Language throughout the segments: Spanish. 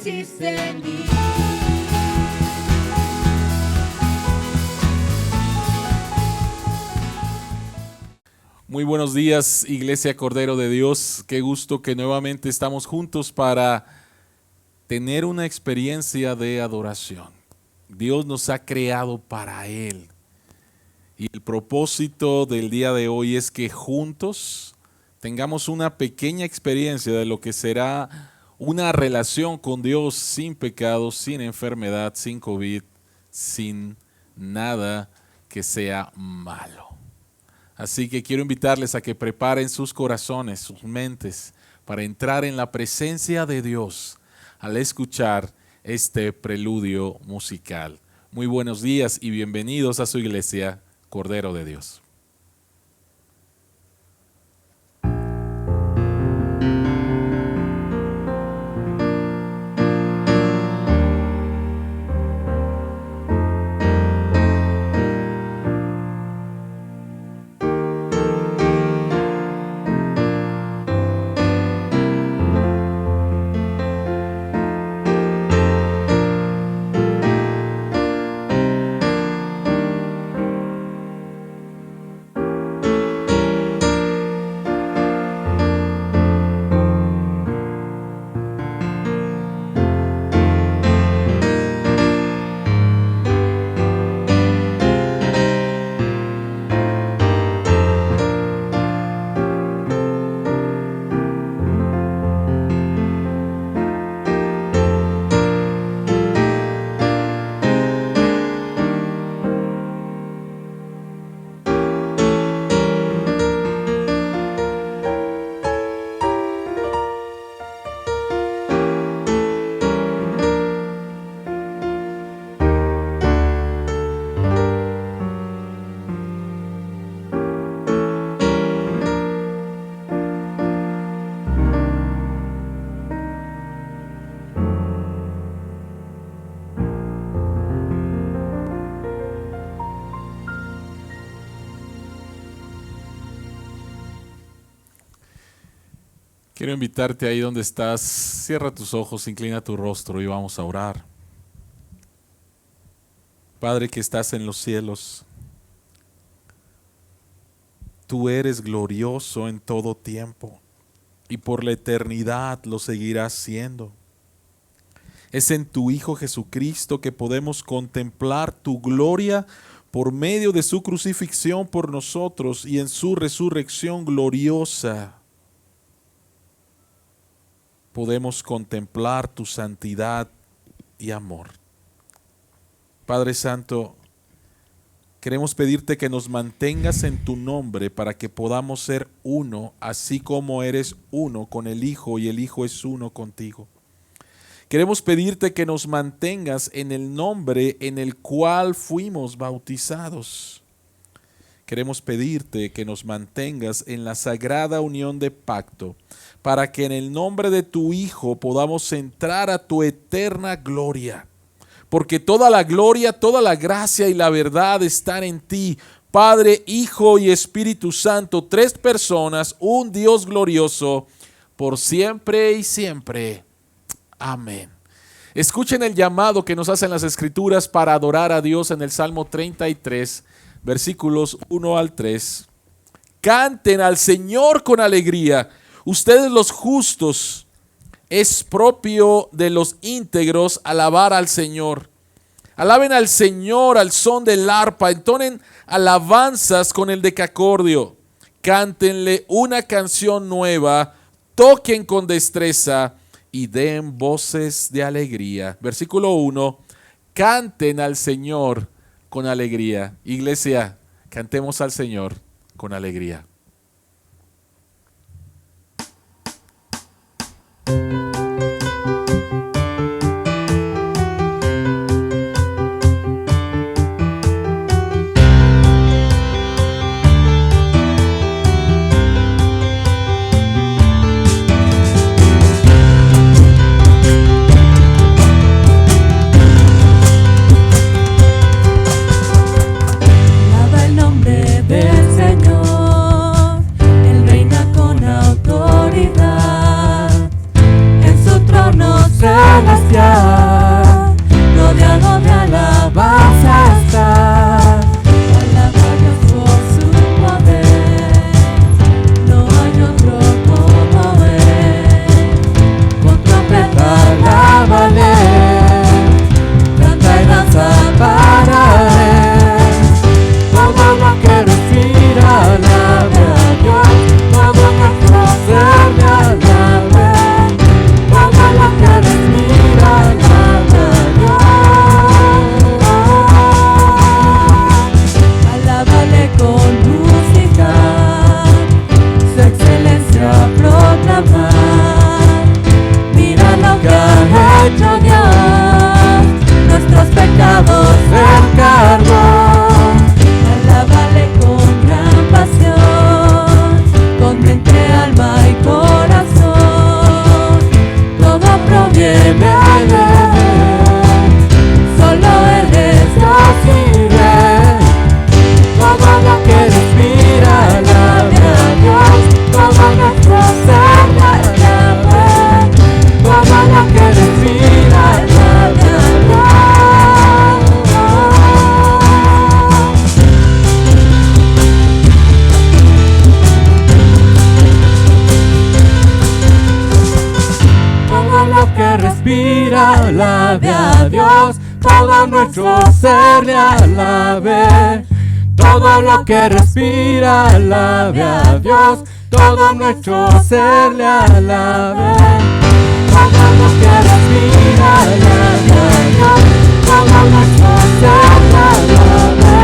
hiciste en mí. Muy buenos días, Iglesia Cordero de Dios. Qué gusto que nuevamente estamos juntos para tener una experiencia de adoración. Dios nos ha creado para Él. Y el propósito del día de hoy es que juntos tengamos una pequeña experiencia de lo que será una relación con Dios sin pecado, sin enfermedad, sin COVID, sin nada que sea malo. Así que quiero invitarles a que preparen sus corazones, sus mentes, para entrar en la presencia de Dios al escuchar este preludio musical. Muy buenos días y bienvenidos a su iglesia, Cordero de Dios. Quiero invitarte ahí donde estás, cierra tus ojos, inclina tu rostro y vamos a orar. Padre que estás en los cielos, tú eres glorioso en todo tiempo y por la eternidad lo seguirás siendo. Es en tu Hijo Jesucristo que podemos contemplar tu gloria por medio de su crucifixión por nosotros y en su resurrección gloriosa. Podemos contemplar tu santidad y amor. Padre Santo, queremos pedirte que nos mantengas en tu nombre para que podamos ser uno, así como eres uno con el Hijo y el Hijo es uno contigo. Queremos pedirte que nos mantengas en el nombre en el cual fuimos bautizados. Queremos pedirte que nos mantengas en la sagrada unión de pacto, para que en el nombre de tu Hijo podamos entrar a tu eterna gloria. Porque toda la gloria, toda la gracia y la verdad están en ti, Padre, Hijo y Espíritu Santo, tres personas, un Dios glorioso, por siempre y siempre. Amén. Escuchen el llamado que nos hacen las Escrituras para adorar a Dios en el Salmo 33, versículos 1 al 3. Canten al Señor con alegría. Ustedes los justos, es propio de los íntegros alabar al Señor. Alaben al Señor al son del arpa, entonen alabanzas con el decacordio. Cántenle una canción nueva, toquen con destreza y den voces de alegría. Versículo 1, canten al Señor con alegría. Iglesia, cantemos al Señor con alegría. Alaba el nombre del Señor. respirar, rodeado de alabanza está. Alaba a Dios por su poder, no hay otro como Él. Con trompeta alábale, canta y danza para Él. Todo lo que respira alabe a Dios, todo nuestro ser le alabe. Todo lo que respira alabe a Dios. Alábale con música, su excelencia proclamar. Mira lo que ha hecho Dios, nuestros pecados Él cargó. Alábale con gran pasión, con mente, alma y corazón. Todo proviene de Él, solo Él es Dios y Rey. Todo lo que respira alabe a Dios, todo nuestro ser le alabe. Todo lo que respira alabe a Dios. Todo lo que respira alabe a Dios, todo nuestro ser le alabe. Todo lo que respira alabe a Dios, todo nuestro ser le alabe. Todo lo que respira alabe a Dios, todo nuestro ser le alabe.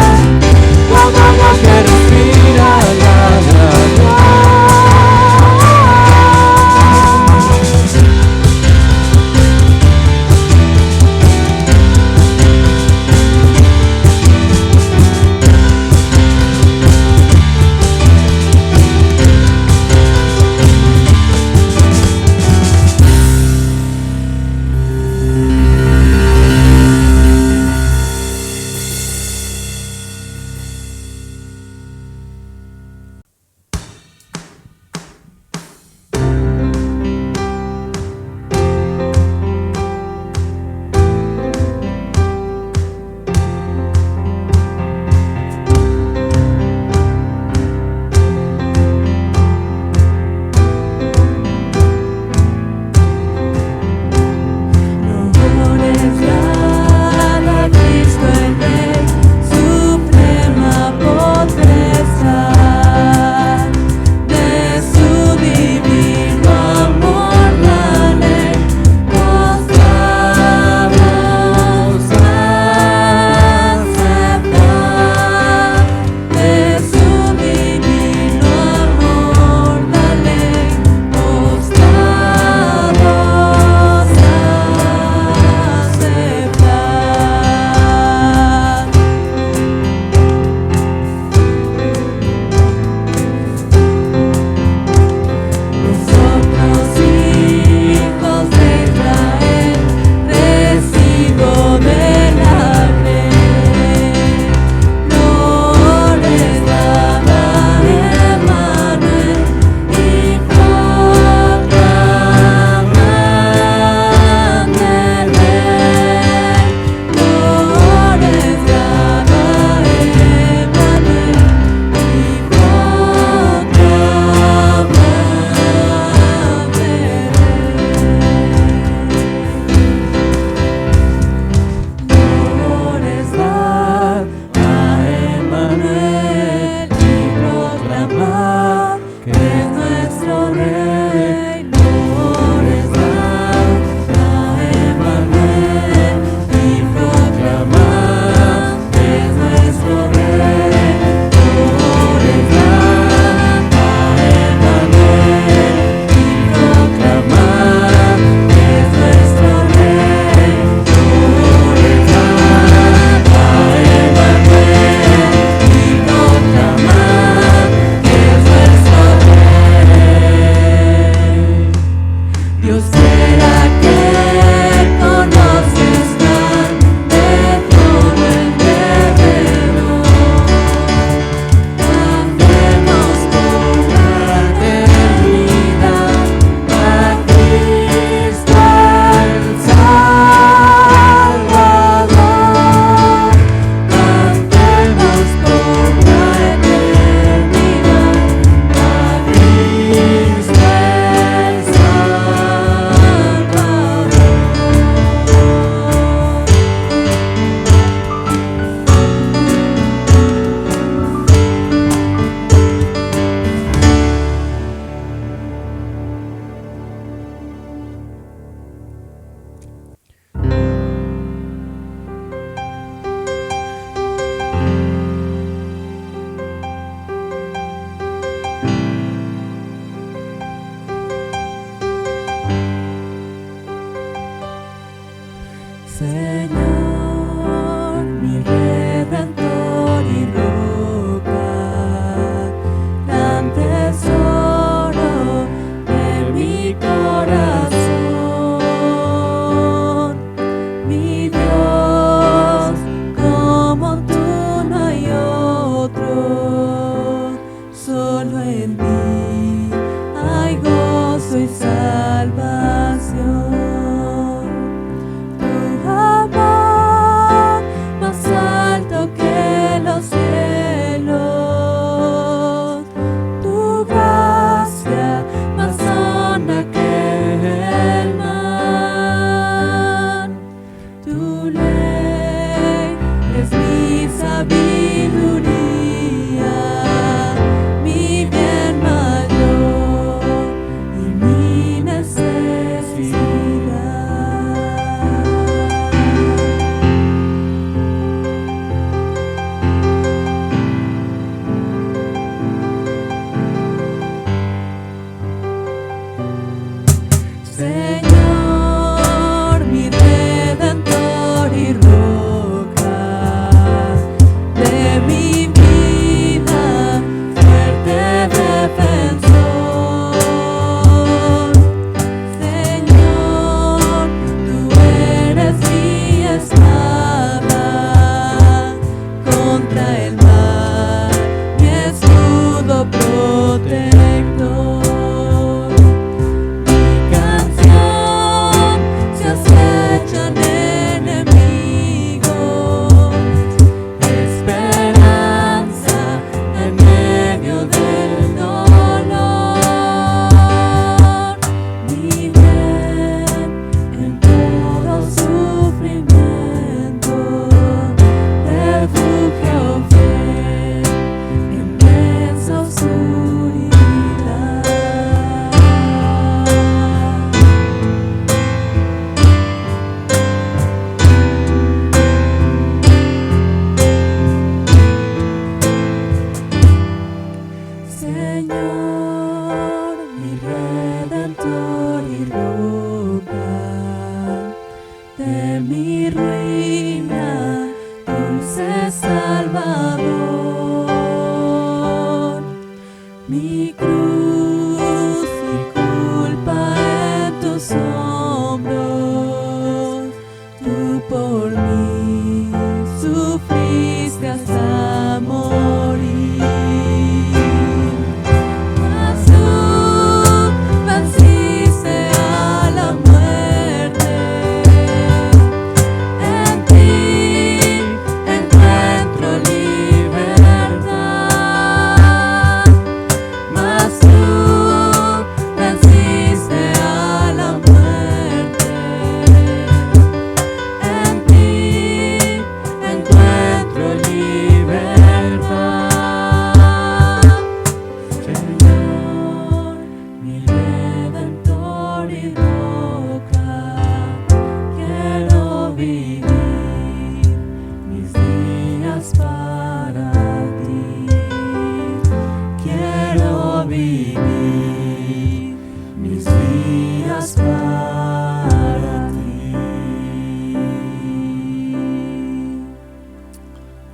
Todo lo que respira alabe a Dios. Señor, mi Redentor y roca, gran tesoro de mi corazón, mi Dios, como tú no hay otro, solo en ti hay gozo y salvación. Tu amor más alto que los cielos, tu gracia más honda que el mar, tu ley es mi sabiduría, mi bien mayor y mi necesidad. Señor, mi Redentor y roca de mi vida, fuerte defensor. Señor, tú eres mi espada contra el mal, mi escudo protector. Mi canción se acechan enemigos, esperanza en medio del dolor, mi bien en todo sufrimiento, refugio fiel en densa oscuridad. Señor, mi Redentor y roca de mi ruina, dulce Salvador, mi cruz y culpa en tus hombros, tú por mí sufriste hasta morir. Mas tú venciste a la muerte, en ti encuentro libertad. Mas tú venciste a la muerte, en ti encuentro libertad. Señor, mi Redentor y roca, quiero vivir mis días para ti. Quiero vivir mis días para ti.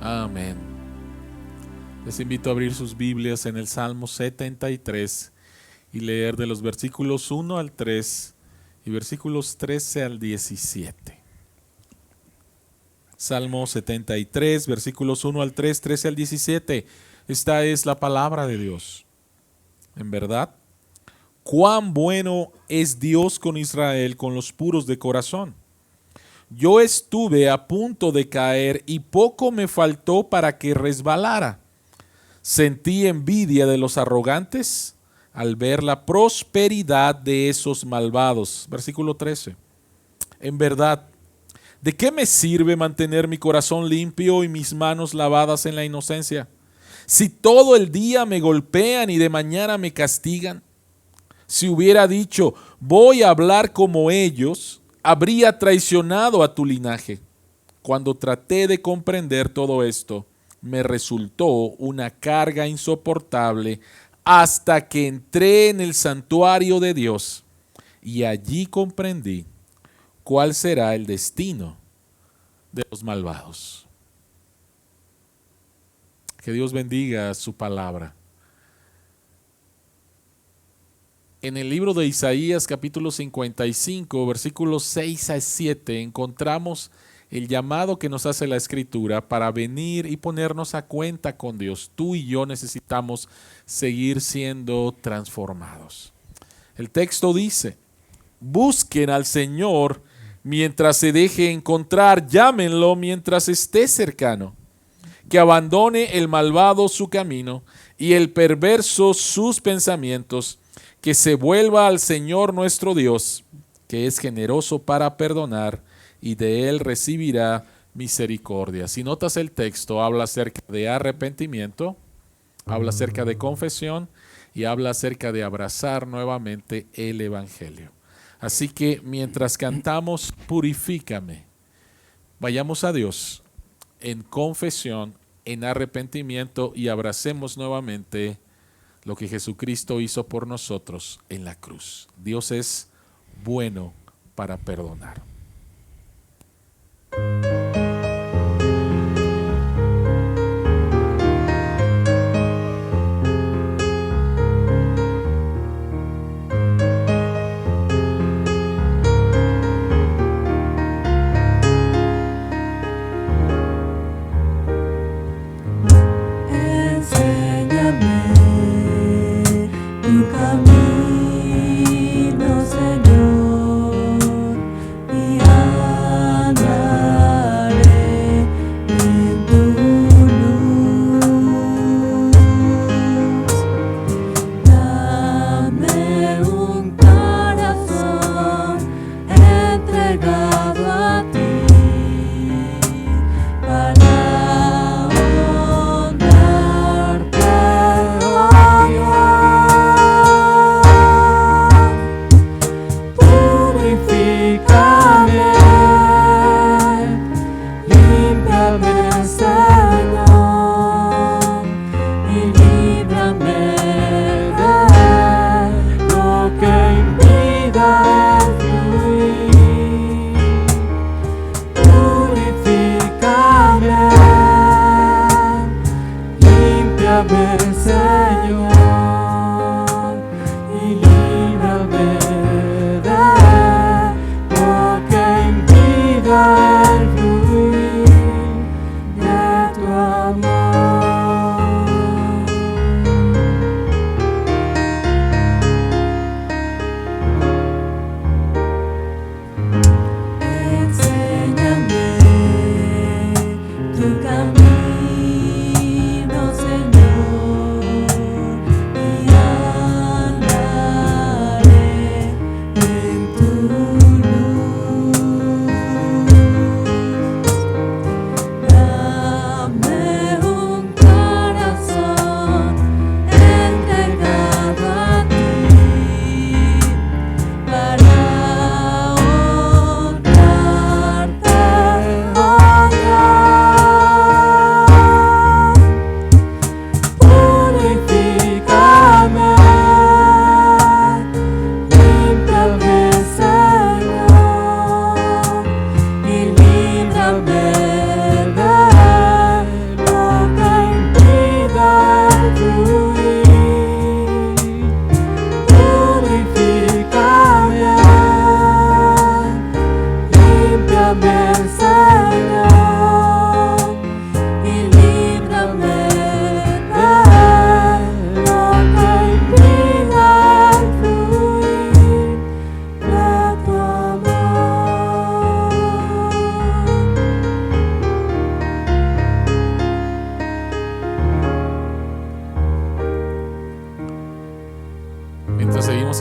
Amén. Les invito a abrir sus Biblias en el Salmo 73 y leer de los versículos 1 al 3 y versículos 13 al 17. Salmo 73, versículos 1 al 3, 13 al 17. Esta es la palabra de Dios. En verdad, cuán bueno es Dios con Israel, con los puros de corazón. Yo estuve a punto de caer y poco me faltó para que resbalara. Sentí envidia de los arrogantes al ver la prosperidad de esos malvados. Versículo 13. En verdad, ¿de qué me sirve mantener mi corazón limpio y mis manos lavadas en la inocencia? Si todo el día me golpean y de mañana me castigan. Si hubiera dicho, voy a hablar como ellos, habría traicionado a tu linaje. Cuando traté de comprender todo esto, me resultó una carga insoportable hasta que entré en el santuario de Dios y allí comprendí cuál será el destino de los malvados. Que Dios bendiga su palabra. En el libro de Isaías capítulo 55, versículos 6 a 7, encontramos el llamado que nos hace la Escritura para venir y ponernos a cuenta con Dios. Tú y yo necesitamos seguir siendo transformados. El texto dice: busquen al Señor mientras se deje encontrar, llámenlo mientras esté cercano. Que abandone el malvado su camino y el perverso sus pensamientos, que se vuelva al Señor nuestro Dios, que es generoso para perdonar, y de Él recibirá misericordia. Si notas el texto, habla acerca de arrepentimiento, habla acerca de confesión y habla acerca de abrazar nuevamente el Evangelio. Así que mientras cantamos Purifícame, vayamos a Dios en confesión, en arrepentimiento y abracemos nuevamente lo que Jesucristo hizo por nosotros en la cruz. Dios es bueno para perdonar.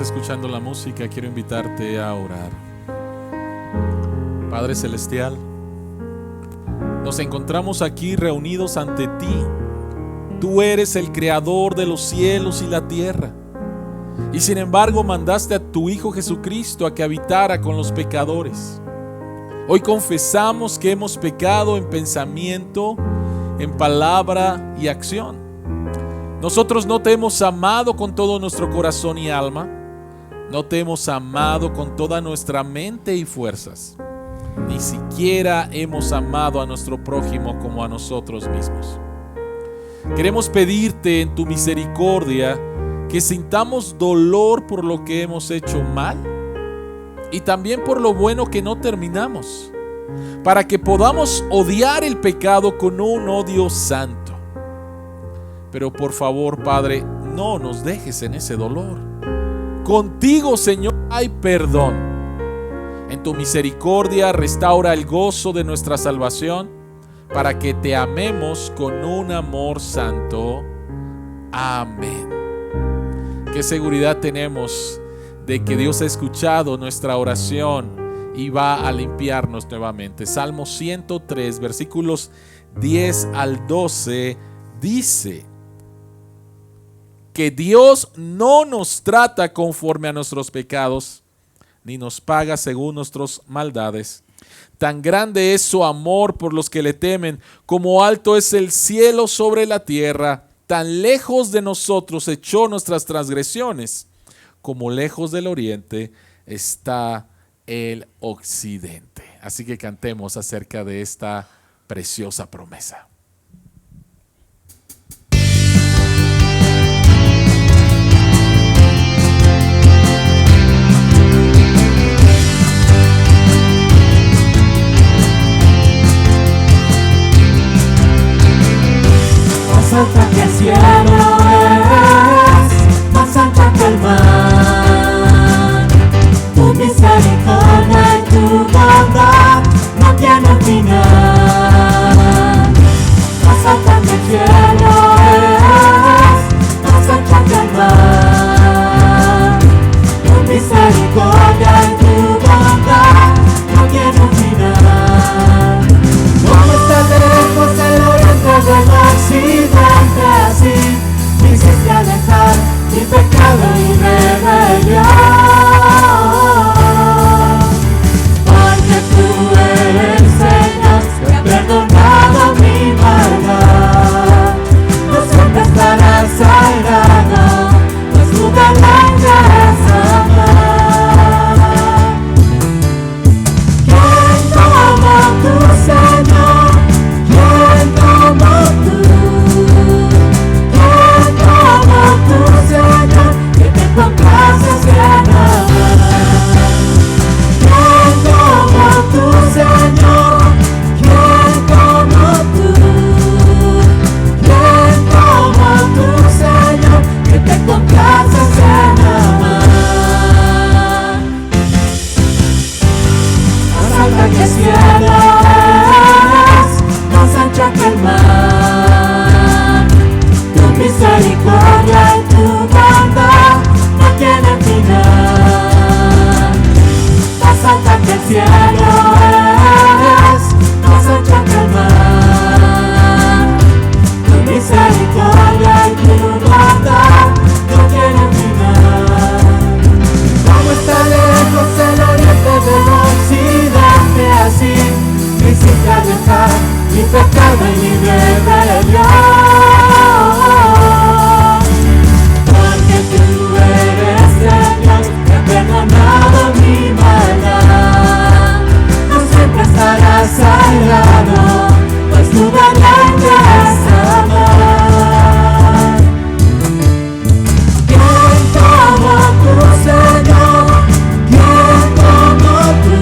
Escuchando la música, quiero invitarte a orar. Padre Celestial, nos encontramos aquí reunidos ante ti. Tú eres el creador de los cielos y la tierra, y sin embargo mandaste a tu Hijo Jesucristo a que habitara con los pecadores. Hoy confesamos que hemos pecado en pensamiento, en palabra y acción. Nosotros no te hemos amado con todo nuestro corazón y alma. No te hemos amado con toda nuestra mente y fuerzas. ni siquiera hemos amado a nuestro prójimo como a nosotros mismos. Queremos pedirte en tu misericordia que sintamos dolor por lo que hemos hecho mal y también por lo bueno que no terminamos, para que podamos odiar el pecado con un odio santo. Pero por favor, Padre, no nos dejes en ese dolor. Contigo, Señor, hay perdón. En tu misericordia restaura el gozo de nuestra salvación para que te amemos con un amor santo. Amén. Qué seguridad tenemos de que Dios ha escuchado nuestra oración y va a limpiarnos nuevamente. Salmo 103, versículos 10 al 12, dice que Dios no nos trata conforme a nuestros pecados, ni nos paga según nuestras maldades. Tan grande es su amor por los que le temen, como alto es el cielo sobre la tierra. Tan lejos de nosotros echó nuestras transgresiones, como lejos del oriente está el occidente. Así que cantemos acerca de esta preciosa promesa. Más alta que el cielo es, más alta que el mar. Tu misericordia y tu bondad no tienen final. Más alta que el cielo es, más alta que el mar. Tu misericordia y tu bondad no tienen final. Como está lejos el oriente del occidente, así me hiciste alejar mi pecado y rebelión. Porque tú eres Señor, que ha perdonado mi maldad. No siempre estarás airado, pues tu deleite es amar. ¿Quién como tú, Señor? ¿Quién como tú? ¿Quién como tú, Señor? Que te complaces en amar. ¿Quién como tú, Señor? ¿Quién como tú? ¿Quién como tú, Señor? Que te complaces en amar. Más alta que el cielo es, más ancha que el mar. Tu misericordia y tu bondad no tienen final. Más alta que el cielo es, más ancha que el mar. Tu misericordia y tu bondad no tienen final. Como está lejos el oriente del occidente, así me hiciste alejar mi pecado y mi rebelión. Porque tú eres Señor, que ha perdonado mi maldad. No siempre estarás airado, pues tu deleite es amar. ¿Quién como tú, Señor? ¿Quién como tú?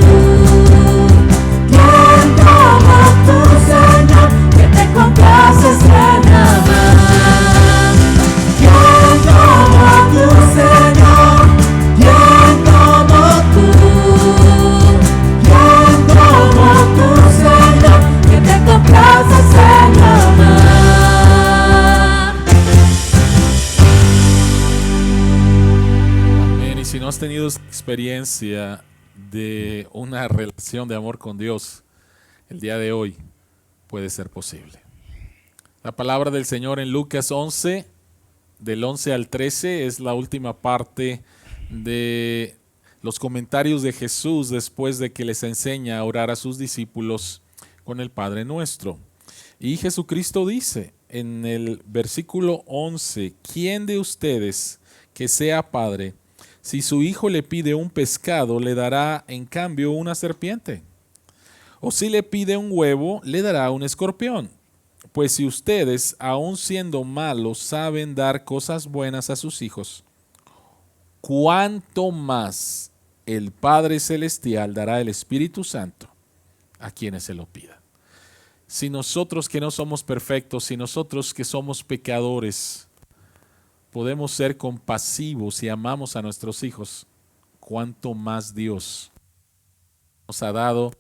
¿Quién como tú, Señor? Que te complaces en amar. ¿Quién como tú, Señor? ¿Quién como tú? ¿Quién como tú, Señor? Que te complaces en amar. Amén. Y si no has tenido experiencia de una relación de amor con Dios, el día de hoy puede ser posible. La palabra del Señor en Lucas 11, del 11 al 13, es la última parte de los comentarios de Jesús después de que les enseña a orar a sus discípulos con el Padre Nuestro. Y Jesucristo dice en el versículo 11, ¿quién de ustedes que sea padre, si su hijo le pide un pescado, le dará en cambio una serpiente? O si le pide un huevo, le dará un escorpión. Pues si ustedes, aun siendo malos, saben dar cosas buenas a sus hijos, ¿cuánto más el Padre Celestial dará el Espíritu Santo a quienes se lo pidan? Si nosotros que no somos perfectos, si nosotros que somos pecadores, podemos ser compasivos y amamos a nuestros hijos, ¿cuánto más Dios nos ha dado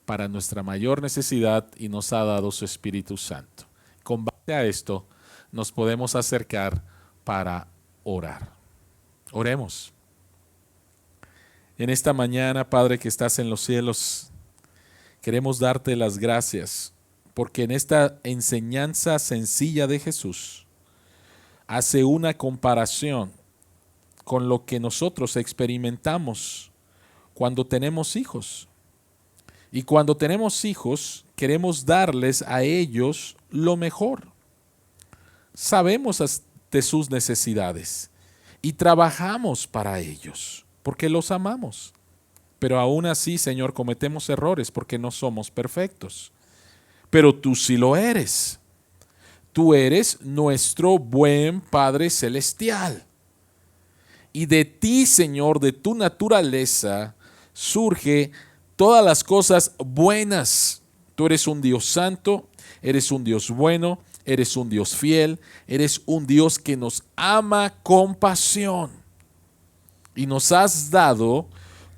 para nuestra mayor necesidad y nos ha dado su Espíritu Santo? Con base a esto, nos podemos acercar para orar. Oremos. En esta mañana, Padre que estás en los cielos, queremos darte las gracias porque en esta enseñanza sencilla de Jesús hace una comparación con lo que nosotros experimentamos cuando tenemos hijos. Y cuando tenemos hijos, queremos darles a ellos lo mejor. Sabemos de sus necesidades y trabajamos para ellos porque los amamos. Pero aún así, Señor, cometemos errores porque no somos perfectos. Pero tú sí lo eres. Tú eres nuestro buen Padre Celestial. Y de ti, Señor, de tu naturaleza, surge todas las cosas buenas. Tú eres un Dios santo, eres un Dios bueno, eres un Dios fiel, eres un Dios que nos ama con pasión. Y nos has dado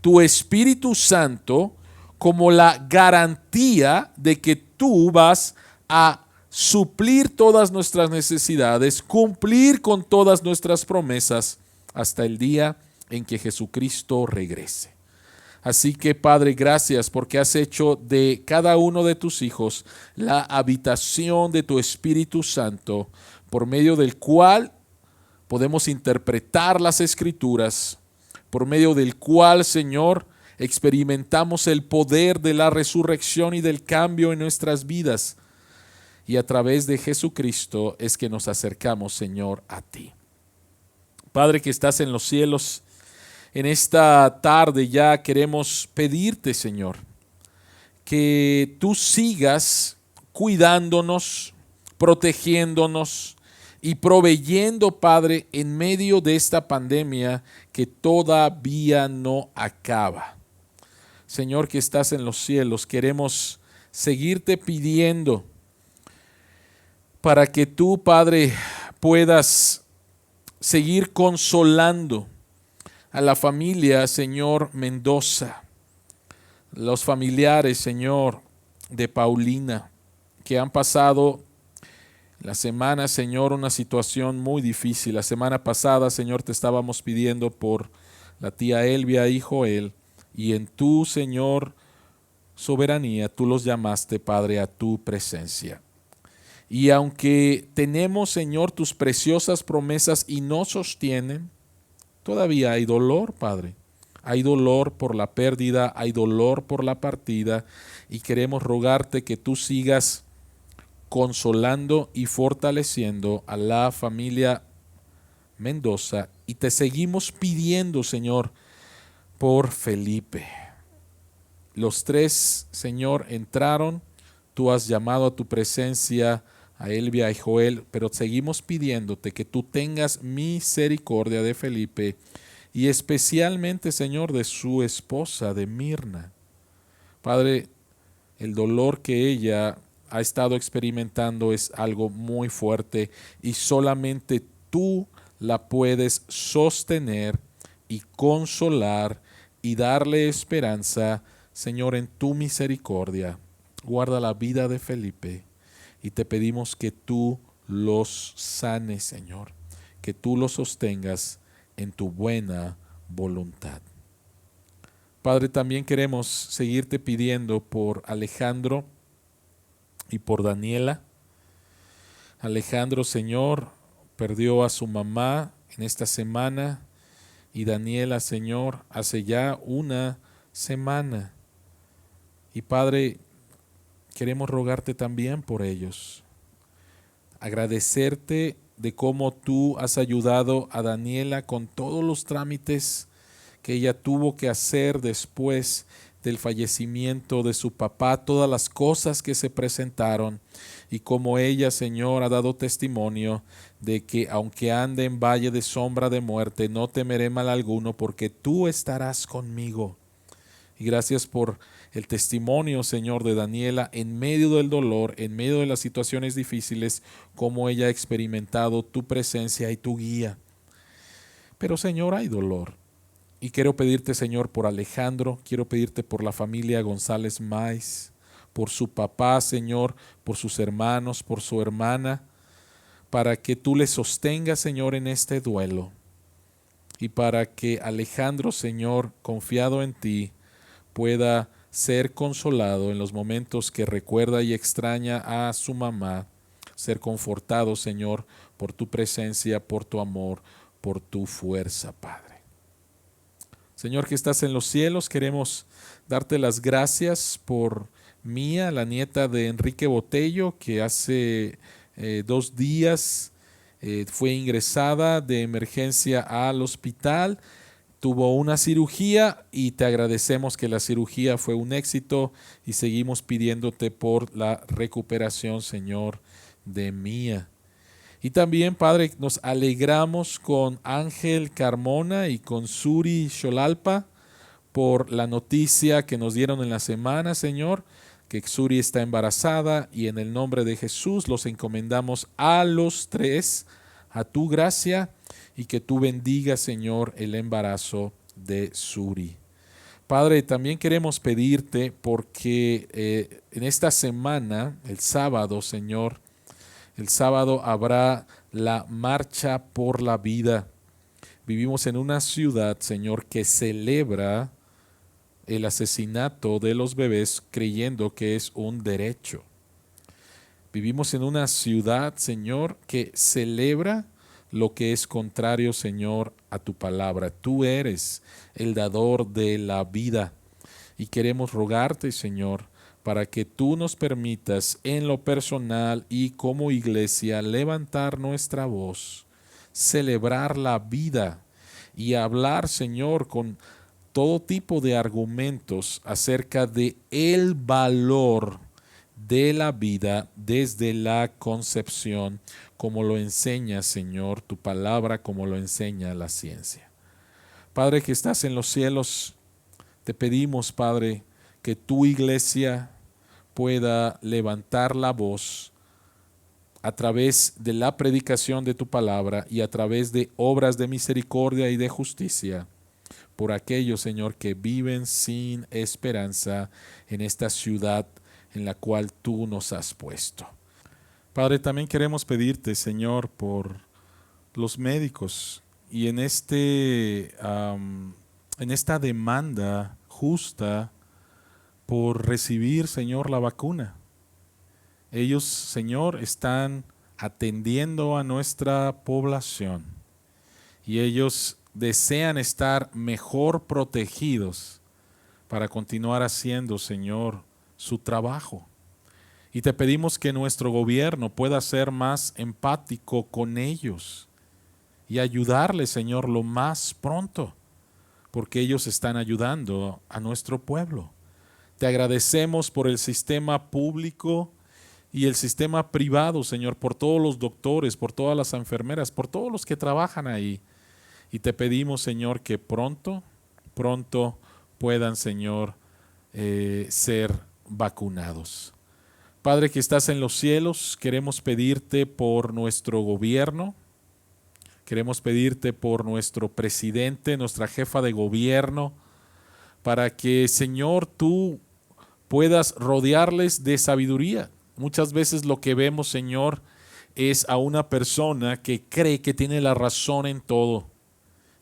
tu Espíritu Santo como la garantía de que tú vas a suplir todas nuestras necesidades, cumplir con todas nuestras promesas hasta el día en que Jesucristo regrese. Así que, Padre, gracias porque has hecho de cada uno de tus hijos la habitación de tu Espíritu Santo, por medio del cual podemos interpretar las Escrituras, por medio del cual, Señor, experimentamos el poder de la resurrección y del cambio en nuestras vidas. Y a través de Jesucristo es que nos acercamos, Señor, a ti. Padre que estás en los cielos, en esta tarde ya queremos pedirte, Señor, que tú sigas cuidándonos, protegiéndonos y proveyendo, Padre, en medio de esta pandemia que todavía no acaba. Señor que estás en los cielos, queremos seguirte pidiendo para que tú, Padre, puedas seguir consolando a la familia, Señor, Mendoza, los familiares, Señor, de Paulina, que han pasado la semana, Señor, una situación muy difícil. La semana pasada, Señor, te estábamos pidiendo por la tía Elvia y Joel, y en tu, Señor, soberanía, tú los llamaste, Padre, a tu presencia. Y aunque tenemos, Señor, tus preciosas promesas y nos sostienen, todavía hay dolor, Padre. Hay dolor por la pérdida, hay dolor por la partida, y queremos rogarte que tú sigas consolando y fortaleciendo a la familia Mendoza, y te seguimos pidiendo, Señor, por Felipe. Los tres, Señor, entraron, tú has llamado a tu presencia a Elvia y Joel, pero seguimos pidiéndote que tú tengas misericordia de Felipe y especialmente, Señor, de su esposa, de Mirna. Padre, el dolor que ella ha estado experimentando es algo muy fuerte y solamente tú la puedes sostener y consolar y darle esperanza, Señor, en tu misericordia. Guarda la vida de Felipe y te pedimos que tú los sanes, Señor, que tú los sostengas en tu buena voluntad. Padre, también queremos seguirte pidiendo por Alejandro y por Daniela. Alejandro, Señor, perdió a su mamá en esta semana y Daniela, Señor, hace ya una semana. Y Padre, queremos rogarte también por ellos. Agradecerte de cómo tú has ayudado a Daniela con todos los trámites que ella tuvo que hacer después del fallecimiento de su papá, todas las cosas que se presentaron y como ella, Señor, ha dado testimonio de que aunque ande en valle de sombra de muerte, no temeré mal alguno porque tú estarás conmigo. Y gracias por el testimonio, Señor, de Daniela en medio del dolor, en medio de las situaciones difíciles, como ella ha experimentado tu presencia y tu guía. Pero, Señor, hay dolor. Y quiero pedirte, Señor, por Alejandro, quiero pedirte por la familia González Maiz, por su papá, Señor, por sus hermanos, por su hermana, para que tú le sostengas, Señor, en este duelo. Y para que Alejandro, Señor, confiado en ti, pueda ser consolado en los momentos que recuerda y extraña a su mamá, ser confortado, Señor, por tu presencia, por tu amor, por tu fuerza, Padre. Señor que estás en los cielos, queremos darte las gracias por Mía, la nieta de Enrique Botello, que hace 2 días fue ingresada de emergencia al hospital. Tuvo una cirugía y te agradecemos que la cirugía fue un éxito y seguimos pidiéndote por la recuperación, Señor, de Mía. Y también, Padre, nos alegramos con Ángel Carmona y con Suri Xolalpa por la noticia que nos dieron en la semana, Señor, que Suri está embarazada y en el nombre de Jesús los encomendamos a los 3 a tu gracia y que tú bendigas, Señor, el embarazo de Suri. Padre, también queremos pedirte porque en esta semana, el sábado, Señor, el sábado habrá la Marcha por la Vida. Vivimos en una ciudad, Señor, que celebra el asesinato de los bebés creyendo que es un derecho. Vivimos en una ciudad, Señor, que celebra lo que es contrario, Señor, a tu palabra. Tú eres el dador de la vida y queremos rogarte, Señor, para que tú nos permitas en lo personal y como iglesia levantar nuestra voz, celebrar la vida y hablar, Señor, con todo tipo de argumentos acerca de el valor de la vida desde la concepción, como lo enseña, Señor, tu palabra, como lo enseña la ciencia. Padre que estás en los cielos, te pedimos, Padre, que tu iglesia pueda levantar la voz a través de la predicación de tu palabra y a través de obras de misericordia y de justicia por aquellos, Señor, que viven sin esperanza en esta ciudad en la cual tú nos has puesto. Padre, también queremos pedirte, Señor, por los médicos y en esta demanda justa por recibir, Señor, la vacuna. Ellos, Señor, están atendiendo a nuestra población y ellos desean estar mejor protegidos para continuar haciendo, Señor, su trabajo. Y te pedimos que nuestro gobierno pueda ser más empático con ellos y ayudarles, Señor, lo más pronto, porque ellos están ayudando a nuestro pueblo. Te agradecemos por el sistema público y el sistema privado, Señor, por todos los doctores, por todas las enfermeras, por todos los que trabajan ahí. Y te pedimos, Señor, que pronto puedan, Señor, ser vacunados. Padre que estás en los cielos, queremos pedirte por nuestro gobierno, queremos pedirte por nuestro presidente, nuestra jefa de gobierno, para que, Señor, tú puedas rodearles de sabiduría. Muchas veces lo que vemos, Señor, es a una persona que cree que tiene la razón en todo.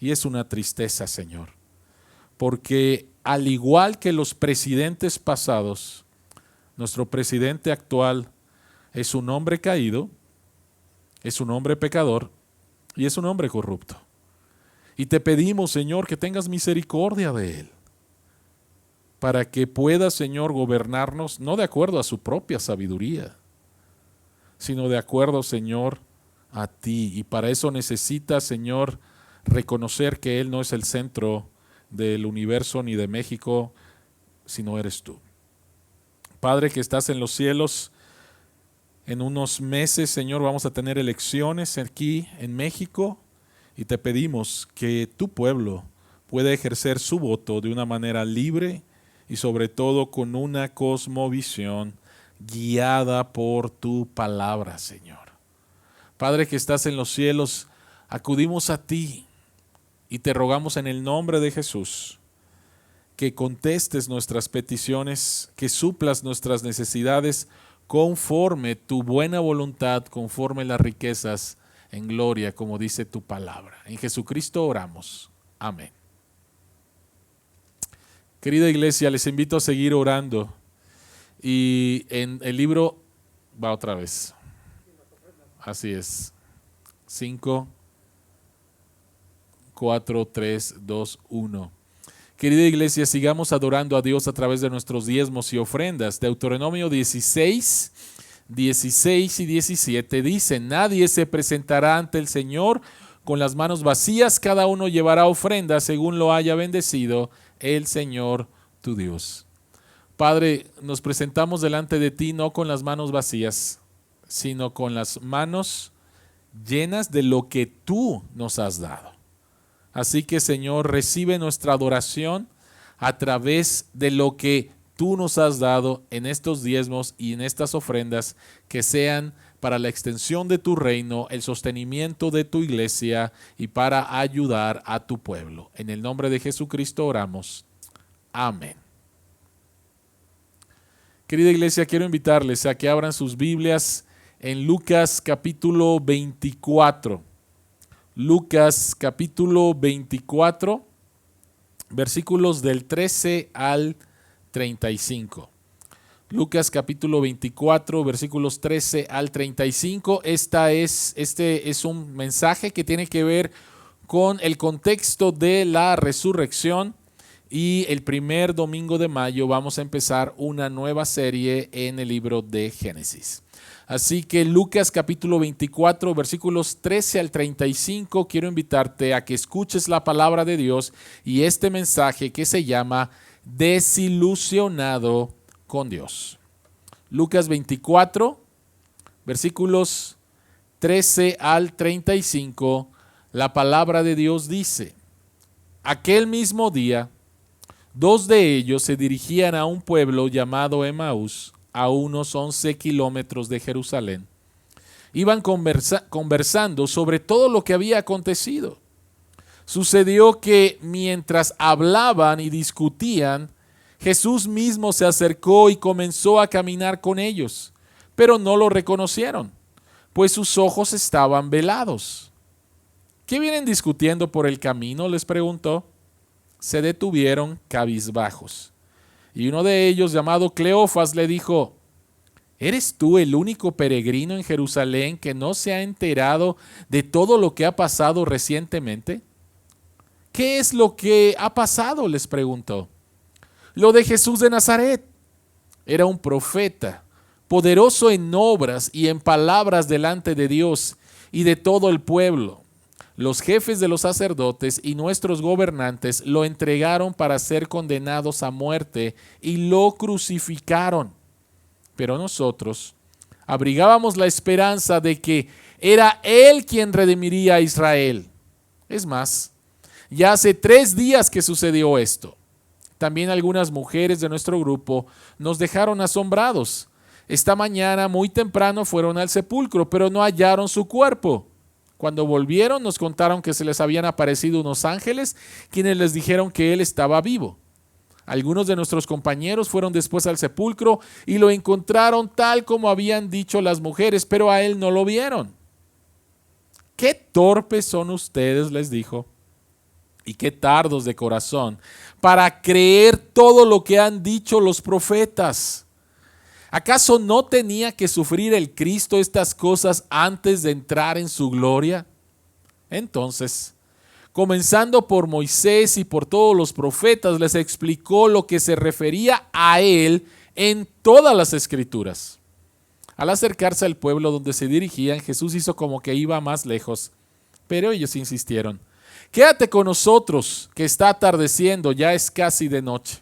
Y es una tristeza, Señor, porque al igual que los presidentes pasados, nuestro presidente actual es un hombre caído, es un hombre pecador y es un hombre corrupto. Y te pedimos, Señor, que tengas misericordia de él, para que pueda, Señor, gobernarnos no de acuerdo a su propia sabiduría, sino de acuerdo, Señor, a ti. Y para eso necesita, Señor, reconocer que Él no es el centro del universo ni de México, sino eres tú. Padre que estás en los cielos, en unos meses, Señor, vamos a tener elecciones aquí en México y te pedimos que tu pueblo pueda ejercer su voto de una manera libre y sobre todo con una cosmovisión guiada por tu palabra, Señor. Padre que estás en los cielos, acudimos a ti y te rogamos en el nombre de Jesús que contestes nuestras peticiones, que suplas nuestras necesidades conforme tu buena voluntad, conforme las riquezas en gloria, como dice tu palabra. En Jesucristo oramos. Amén. Querida iglesia, les invito a seguir orando. Y en el libro, va otra vez. Así es. 5, 4, 3, 2, 1. Querida iglesia, sigamos adorando a Dios a través de nuestros diezmos y ofrendas. Deuteronomio 16, 16 y 17 dice: nadie se presentará ante el Señor con las manos vacías, cada uno llevará ofrenda según lo haya bendecido el Señor tu Dios. Padre, nos presentamos delante de ti no con las manos vacías, sino con las manos llenas de lo que tú nos has dado. Así que, Señor, recibe nuestra adoración a través de lo que tú nos has dado en estos diezmos y en estas ofrendas, que sean para la extensión de tu reino, el sostenimiento de tu iglesia y para ayudar a tu pueblo. En el nombre de Jesucristo oramos. Amén. Querida iglesia, quiero invitarles a que abran sus Biblias en Lucas capítulo 24. Lucas capítulo 24, versículos del 13 al 35. Lucas capítulo 24, versículos 13 al 35. Este es un mensaje que tiene que ver con el contexto de la resurrección, y el primer domingo de mayo vamos a empezar una nueva serie en el libro de Génesis. Así que Lucas capítulo 24, versículos 13 al 35, quiero invitarte a que escuches la palabra de Dios y este mensaje que se llama Desilusionado con Dios. Lucas 24, versículos 13 al 35, la palabra de Dios dice: aquel mismo día, dos de ellos se dirigían a un pueblo llamado Emaús, a unos 11 kilómetros de Jerusalén. Iban conversando sobre todo lo que había acontecido. Sucedió que mientras hablaban y discutían, Jesús mismo se acercó y comenzó a caminar con ellos, pero no lo reconocieron, pues sus ojos estaban velados. ¿Qué vienen discutiendo por el camino?, les preguntó. Se detuvieron cabizbajos. Y uno de ellos, llamado Cleofas, le dijo: ¿eres tú el único peregrino en Jerusalén que no se ha enterado de todo lo que ha pasado recientemente? ¿Qué es lo que ha pasado?, les preguntó. Lo de Jesús de Nazaret. Era un profeta, poderoso en obras y en palabras delante de Dios y de todo el pueblo. Los jefes de los sacerdotes y nuestros gobernantes lo entregaron para ser condenados a muerte y lo crucificaron. Pero nosotros abrigábamos la esperanza de que era Él quien redimiría a Israel. Es más, ya hace 3 días que sucedió esto. También algunas mujeres de nuestro grupo nos dejaron asombrados. Esta mañana muy temprano fueron al sepulcro, pero no hallaron su cuerpo. Cuando volvieron nos contaron que se les habían aparecido unos ángeles quienes les dijeron que él estaba vivo. Algunos de nuestros compañeros fueron después al sepulcro y lo encontraron tal como habían dicho las mujeres, pero a él no lo vieron. ¡Qué torpes son ustedes!, les dijo, y qué tardos de corazón para creer todo lo que han dicho los profetas. ¿Acaso no tenía que sufrir el Cristo estas cosas antes de entrar en su gloria? Entonces, comenzando por Moisés y por todos los profetas, les explicó lo que se refería a él en todas las escrituras. Al acercarse al pueblo donde se dirigían, Jesús hizo como que iba más lejos, pero ellos insistieron: quédate con nosotros, que está atardeciendo, ya es casi de noche.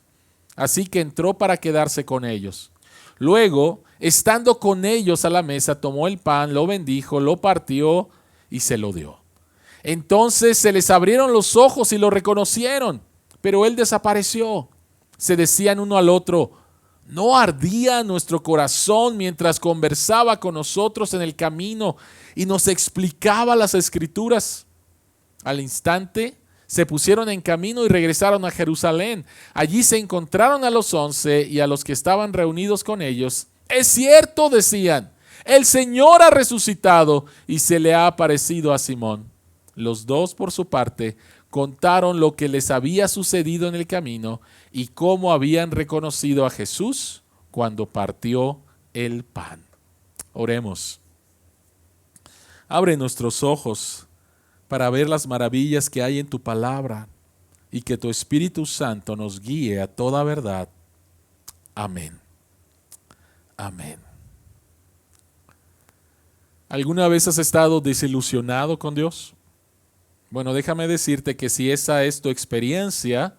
Así que entró para quedarse con ellos. Luego, estando con ellos a la mesa, tomó el pan, lo bendijo, lo partió y se lo dio. Entonces se les abrieron los ojos y lo reconocieron, pero él desapareció. Se decían uno al otro: ¿no ardía nuestro corazón mientras conversaba con nosotros en el camino y nos explicaba las Escrituras? Al instante se pusieron en camino y regresaron a Jerusalén. Allí se encontraron a los 11 y a los que estaban reunidos con ellos. Es cierto, decían, el Señor ha resucitado y se le ha aparecido a Simón. Los dos, por su parte, contaron lo que les había sucedido en el camino y cómo habían reconocido a Jesús cuando partió el pan. Oremos. Abre nuestros ojos para ver las maravillas que hay en tu palabra y que tu Espíritu Santo nos guíe a toda verdad. Amén. Amén. ¿Alguna vez has estado desilusionado con Dios? Bueno, déjame decirte que si esa es tu experiencia,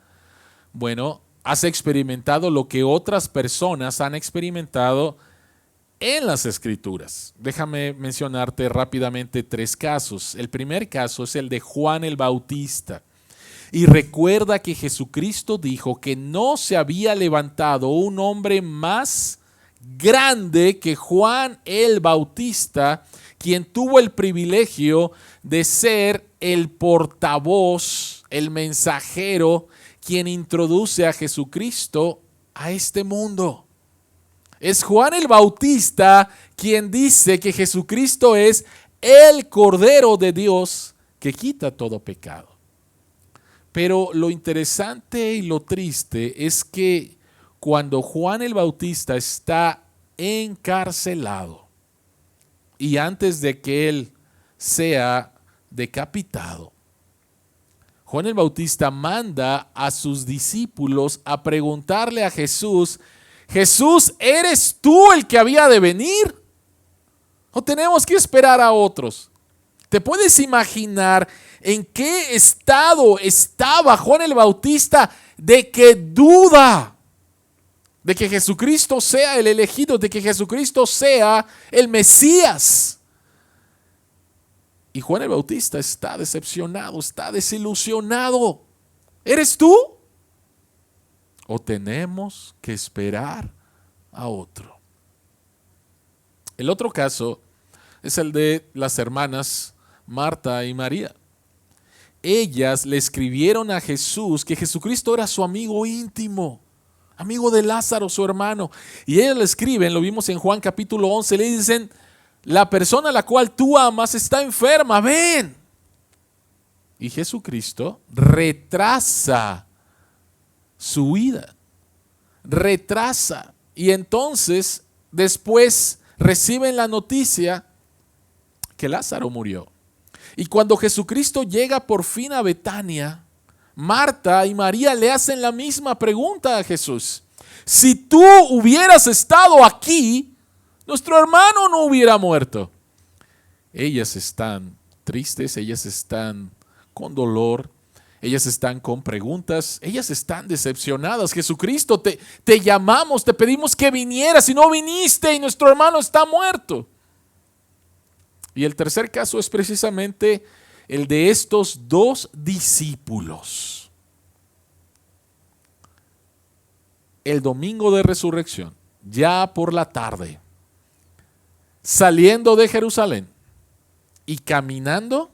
bueno, has experimentado lo que otras personas han experimentado en las Escrituras. Déjame mencionarte rápidamente 3 casos. El primer caso es el de Juan el Bautista. Y recuerda que Jesucristo dijo que no se había levantado un hombre más grande que Juan el Bautista, quien tuvo el privilegio de ser el portavoz, el mensajero, quien introduce a Jesucristo a este mundo. Es Juan el Bautista quien dice que Jesucristo es el Cordero de Dios que quita todo pecado. Pero lo interesante y lo triste es que cuando Juan el Bautista está encarcelado y antes de que él sea decapitado, Juan el Bautista manda a sus discípulos a preguntarle a Jesús: Jesús, ¿eres tú el que había de venir? ¿O tenemos que esperar a otros? ¿Te puedes imaginar en qué estado estaba Juan el Bautista de que duda de que Jesucristo sea el elegido, de que Jesucristo sea el Mesías? Y Juan el Bautista está decepcionado, está desilusionado. ¿Eres tú? ¿O tenemos que esperar a otro? El otro caso es el de las hermanas Marta y María. Ellas le escribieron a Jesús que Jesucristo era su amigo íntimo, amigo de Lázaro, su hermano. Y ellas le escriben, lo vimos en Juan capítulo 11, le dicen: la persona a la cual tú amas está enferma, ven. Y Jesucristo retrasa su huida, retrasa. Y entonces después reciben la noticia que Lázaro murió. Y cuando Jesucristo llega por fin a Betania, Marta y María le hacen la misma pregunta a Jesús: si tú hubieras estado aquí, nuestro hermano no hubiera muerto. Ellas están tristes, ellas están con dolor, ellas están con preguntas, ellas están decepcionadas. Jesucristo, te llamamos, te pedimos que vinieras y no viniste y nuestro hermano está muerto. Y el tercer caso es precisamente el de estos 2 discípulos. El domingo de resurrección, ya por la tarde, saliendo de Jerusalén y caminando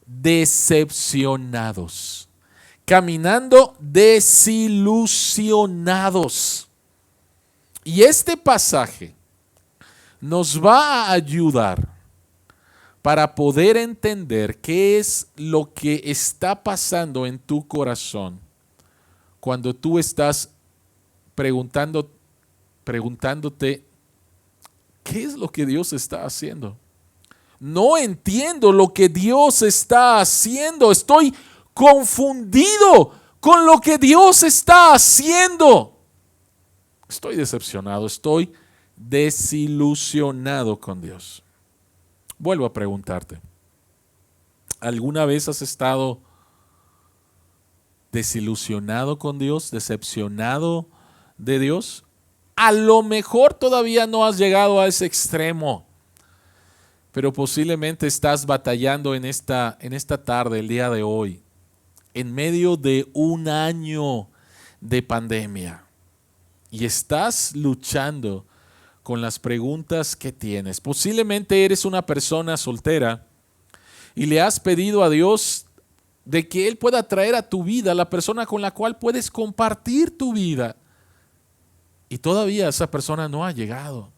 decepcionados, caminando desilusionados. Y este pasaje nos va a ayudar para poder entender qué es lo que está pasando en tu corazón cuando tú estás preguntándote ¿qué es lo que Dios está haciendo? No entiendo lo que Dios está haciendo. Estoy confundido con lo que Dios está haciendo. Estoy decepcionado, estoy desilusionado con Dios. Vuelvo a preguntarte: ¿alguna vez has estado desilusionado con Dios, decepcionado de Dios. A lo mejor todavía no has llegado a ese extremo, pero posiblemente estás batallando en esta tarde, el día de hoy, en medio de un año de pandemia, y estás luchando con las preguntas que tienes. Posiblemente eres una persona soltera y le has pedido a Dios de que Él pueda traer a tu vida la persona con la cual puedes compartir tu vida, y todavía esa persona no ha llegado.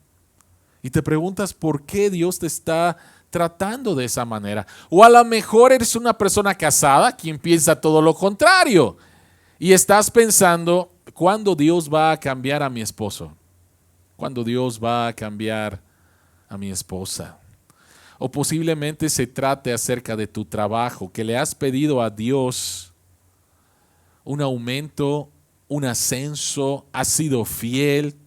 Y te preguntas por qué Dios te está tratando de esa manera. O a lo mejor eres una persona casada quien piensa todo lo contrario y estás pensando, ¿cuándo Dios va a cambiar a mi esposo? ¿Cuándo Dios va a cambiar a mi esposa? O posiblemente se trate acerca de tu trabajo, que le has pedido a Dios un aumento, un ascenso, has sido fiel,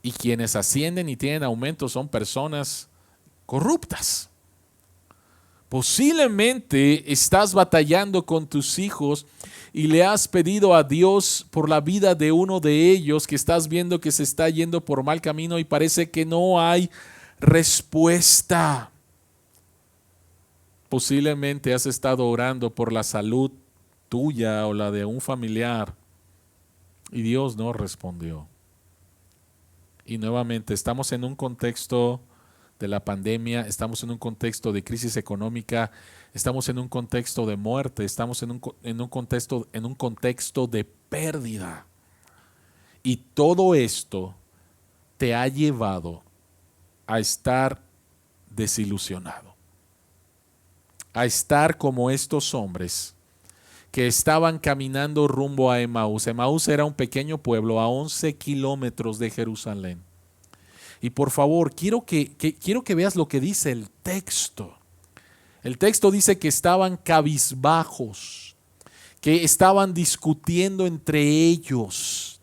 y quienes ascienden y tienen aumento son personas corruptas. Posiblemente estás batallando con tus hijos y le has pedido a Dios por la vida de uno de ellos que estás viendo que se está yendo por mal camino y parece que no hay respuesta. Posiblemente has estado orando por la salud tuya o la de un familiar y Dios no respondió. Y nuevamente estamos en un contexto de la pandemia, estamos en un contexto de crisis económica, estamos en un contexto de muerte, estamos en un contexto de pérdida. Y todo esto te ha llevado a estar desilusionado, a estar como estos hombres que estaban caminando rumbo a Emaús. Emaús era un pequeño pueblo a 11 kilómetros de Jerusalén. Y por favor, quiero que veas lo que dice el texto. El texto dice que estaban cabizbajos, que estaban discutiendo entre ellos,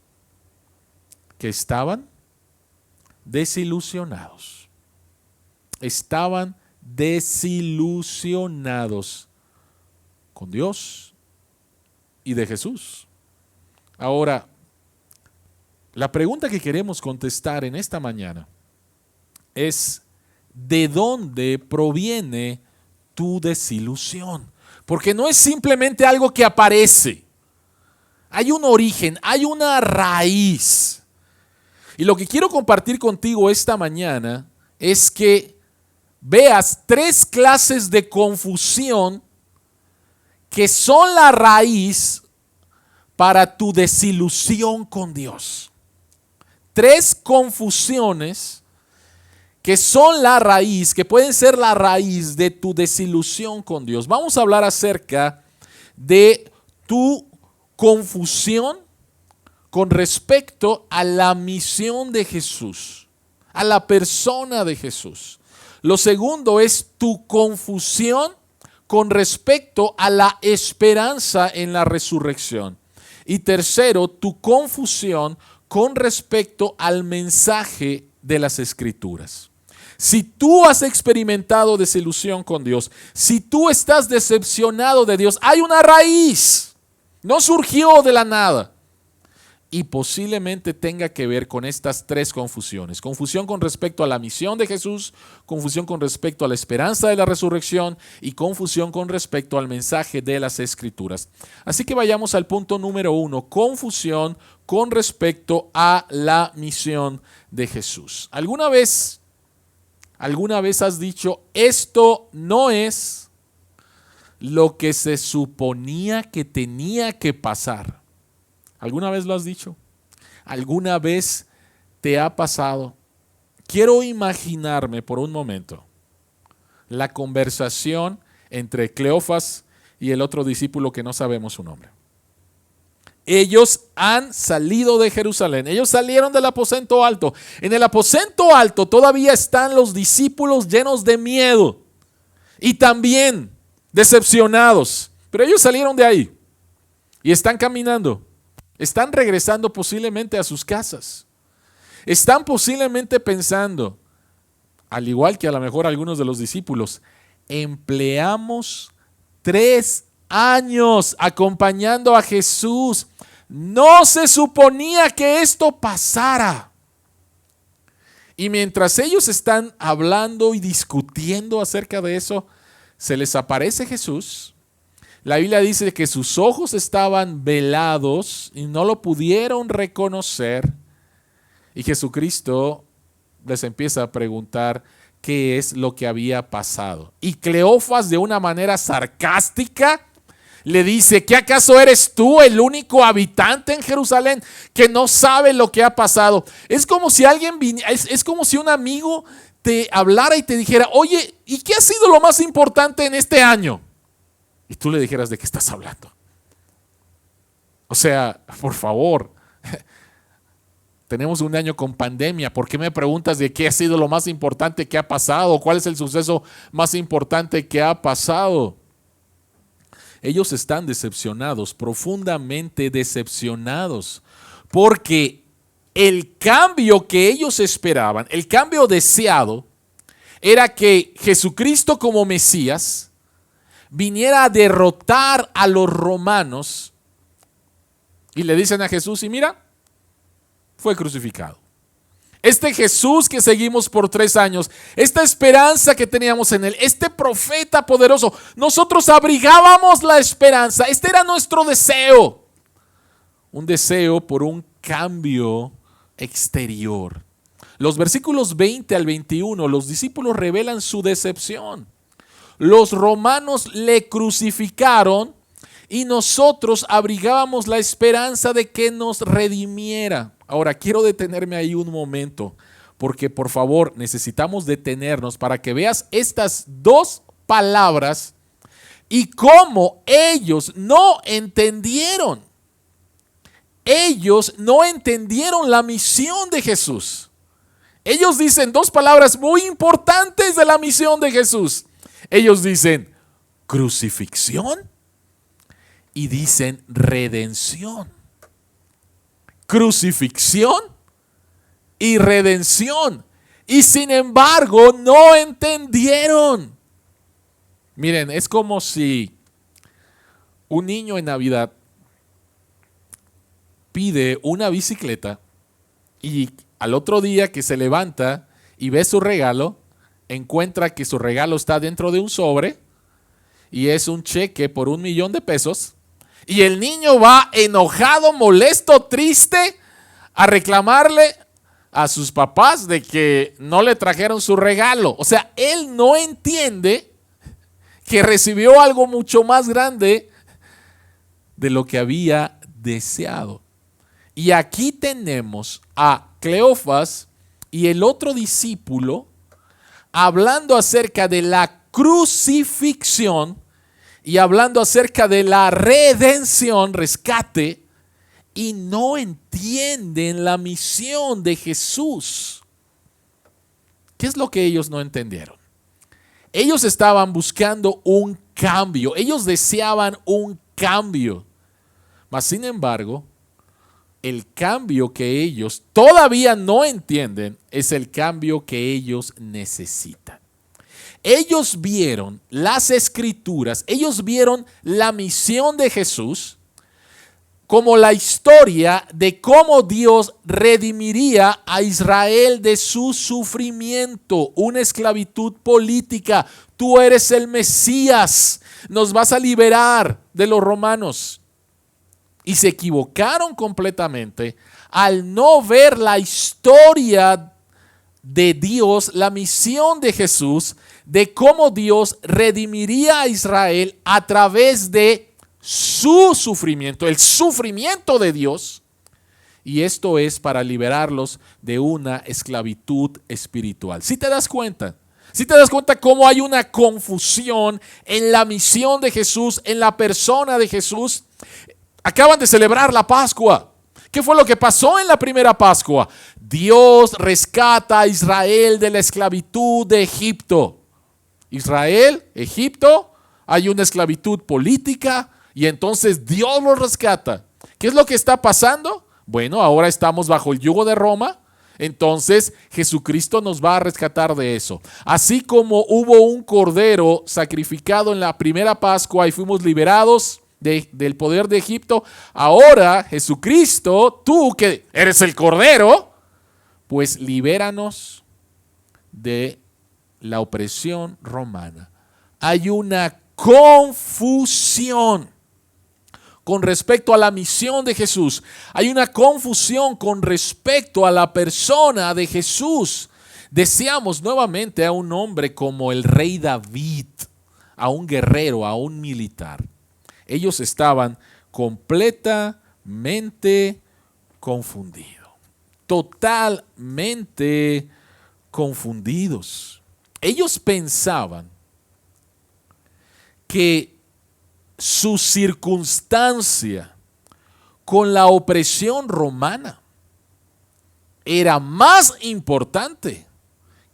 que estaban desilusionados. Estaban desilusionados con Dios y de Jesús. Ahora, la pregunta que queremos contestar en esta mañana es: ¿de dónde proviene tu desilusión? Porque no es simplemente algo que aparece. Hay un origen, hay una raíz. Y lo que quiero compartir contigo esta mañana es que veas 3 clases de confusión que son la raíz para tu desilusión con Dios. 3 confusiones que son la raíz, que pueden ser la raíz de tu desilusión con Dios. Vamos a hablar acerca de tu confusión con respecto a la misión de Jesús, a la persona de Jesús. Lo segundo es tu confusión con respecto a la esperanza en la resurrección. Y tercero, tu confusión con respecto al mensaje de las Escrituras. Si tú has experimentado desilusión con Dios, si tú estás decepcionado de Dios, hay una raíz. No surgió de la nada. Y posiblemente tenga que ver con estas 3 confusiones. Confusión con respecto a la misión de Jesús, confusión con respecto a la esperanza de la resurrección y confusión con respecto al mensaje de las Escrituras. Así que vayamos al punto número 1, confusión con respecto a la misión de Jesús. ¿Alguna vez has dicho, esto no es lo que se suponía que tenía que pasar? ¿Alguna vez lo has dicho? ¿Alguna vez te ha pasado? Quiero imaginarme por un momento la conversación entre Cleofas y el otro discípulo que no sabemos su nombre. Ellos han salido de Jerusalén, ellos salieron del aposento alto. En el aposento alto todavía están los discípulos llenos de miedo y también decepcionados, pero ellos salieron de ahí y están caminando. Están regresando posiblemente a sus casas. Están posiblemente pensando, al igual que a lo mejor algunos de los discípulos, empleamos 3 años acompañando a Jesús. No se suponía que esto pasara. Y mientras ellos están hablando y discutiendo acerca de eso, se les aparece Jesús. La Biblia dice que sus ojos estaban velados y no lo pudieron reconocer. Y Jesucristo les empieza a preguntar qué es lo que había pasado. Y Cleofas, de una manera sarcástica, le dice: ¿qué acaso eres tú el único habitante en Jerusalén que no sabe lo que ha pasado? Es como si alguien es como si un amigo te hablara y te dijera: oye, ¿y qué ha sido lo más importante en este año? Y tú le dijeras: ¿de qué estás hablando? O sea, por favor, tenemos un año con pandemia. ¿Por qué me preguntas de qué ha sido lo más importante que ha pasado? ¿Cuál es el suceso más importante que ha pasado? Ellos están decepcionados, profundamente decepcionados, porque el cambio que ellos esperaban, el cambio deseado, era que Jesucristo como Mesías viniera a derrotar a los romanos. Y le dicen a Jesús: y mira, fue crucificado. Este Jesús que seguimos por 3 años, esta esperanza que teníamos en él, este profeta poderoso, nosotros abrigábamos la esperanza. Este era nuestro deseo. Un deseo por un cambio exterior. Los versículos 20 al 21, los discípulos revelan su decepción. Los romanos le crucificaron y nosotros abrigábamos la esperanza de que nos redimiera. Ahora, quiero detenerme ahí un momento, porque por favor necesitamos detenernos para que veas estas 2 palabras y cómo ellos no entendieron. Ellos no entendieron la misión de Jesús. Ellos dicen 2 palabras muy importantes de la misión de Jesús. Ellos dicen crucifixión y dicen redención. Crucifixión y redención. Y sin embargo no entendieron. Miren, es como si un niño en Navidad pide una bicicleta y al otro día que se levanta y ve su regalo, encuentra que su regalo está dentro de un sobre y es un cheque por $1,000,000. Y el niño va enojado, molesto, triste a reclamarle a sus papás de que no le trajeron su regalo. O sea, él no entiende que recibió algo mucho más grande de lo que había deseado. Y aquí tenemos a Cleofas y el otro discípulo hablando acerca de la crucifixión y hablando acerca de la redención, rescate, y no entienden la misión de Jesús. ¿Qué es lo que ellos no entendieron? Ellos estaban buscando un cambio, ellos deseaban un cambio, mas sin embargo, el cambio que ellos todavía no entienden es el cambio que ellos necesitan. Ellos vieron las escrituras, ellos vieron la misión de Jesús como la historia de cómo Dios redimiría a Israel de su sufrimiento, una esclavitud política. Tú eres el Mesías, nos vas a liberar de los romanos. Y se equivocaron completamente al no ver la historia de Dios, la misión de Jesús, de cómo Dios redimiría a Israel a través de su sufrimiento, el sufrimiento de Dios. Y esto es para liberarlos de una esclavitud espiritual. ¿Sí te das cuenta? ¿Sí te das cuenta cómo hay una confusión en la misión de Jesús, en la persona de Jesús? Acaban de celebrar la Pascua. ¿Qué fue lo que pasó en la primera Pascua? Dios rescata a Israel de la esclavitud de Egipto. Israel, Egipto, hay una esclavitud política y entonces Dios los rescata. ¿Qué es lo que está pasando? Bueno, ahora estamos bajo el yugo de Roma. Entonces Jesucristo nos va a rescatar de eso. Así como hubo un cordero sacrificado en la primera Pascua y fuimos liberados del poder de Egipto, ahora Jesucristo, tú que eres el cordero, pues libéranos de la opresión romana. Hay una confusión con respecto a la misión de Jesús. Hay una confusión con respecto a la persona de Jesús. Deseamos nuevamente a un hombre como el rey David, a un guerrero, a un militar. Ellos estaban completamente confundidos, totalmente confundidos. Ellos pensaban que su circunstancia con la opresión romana era más importante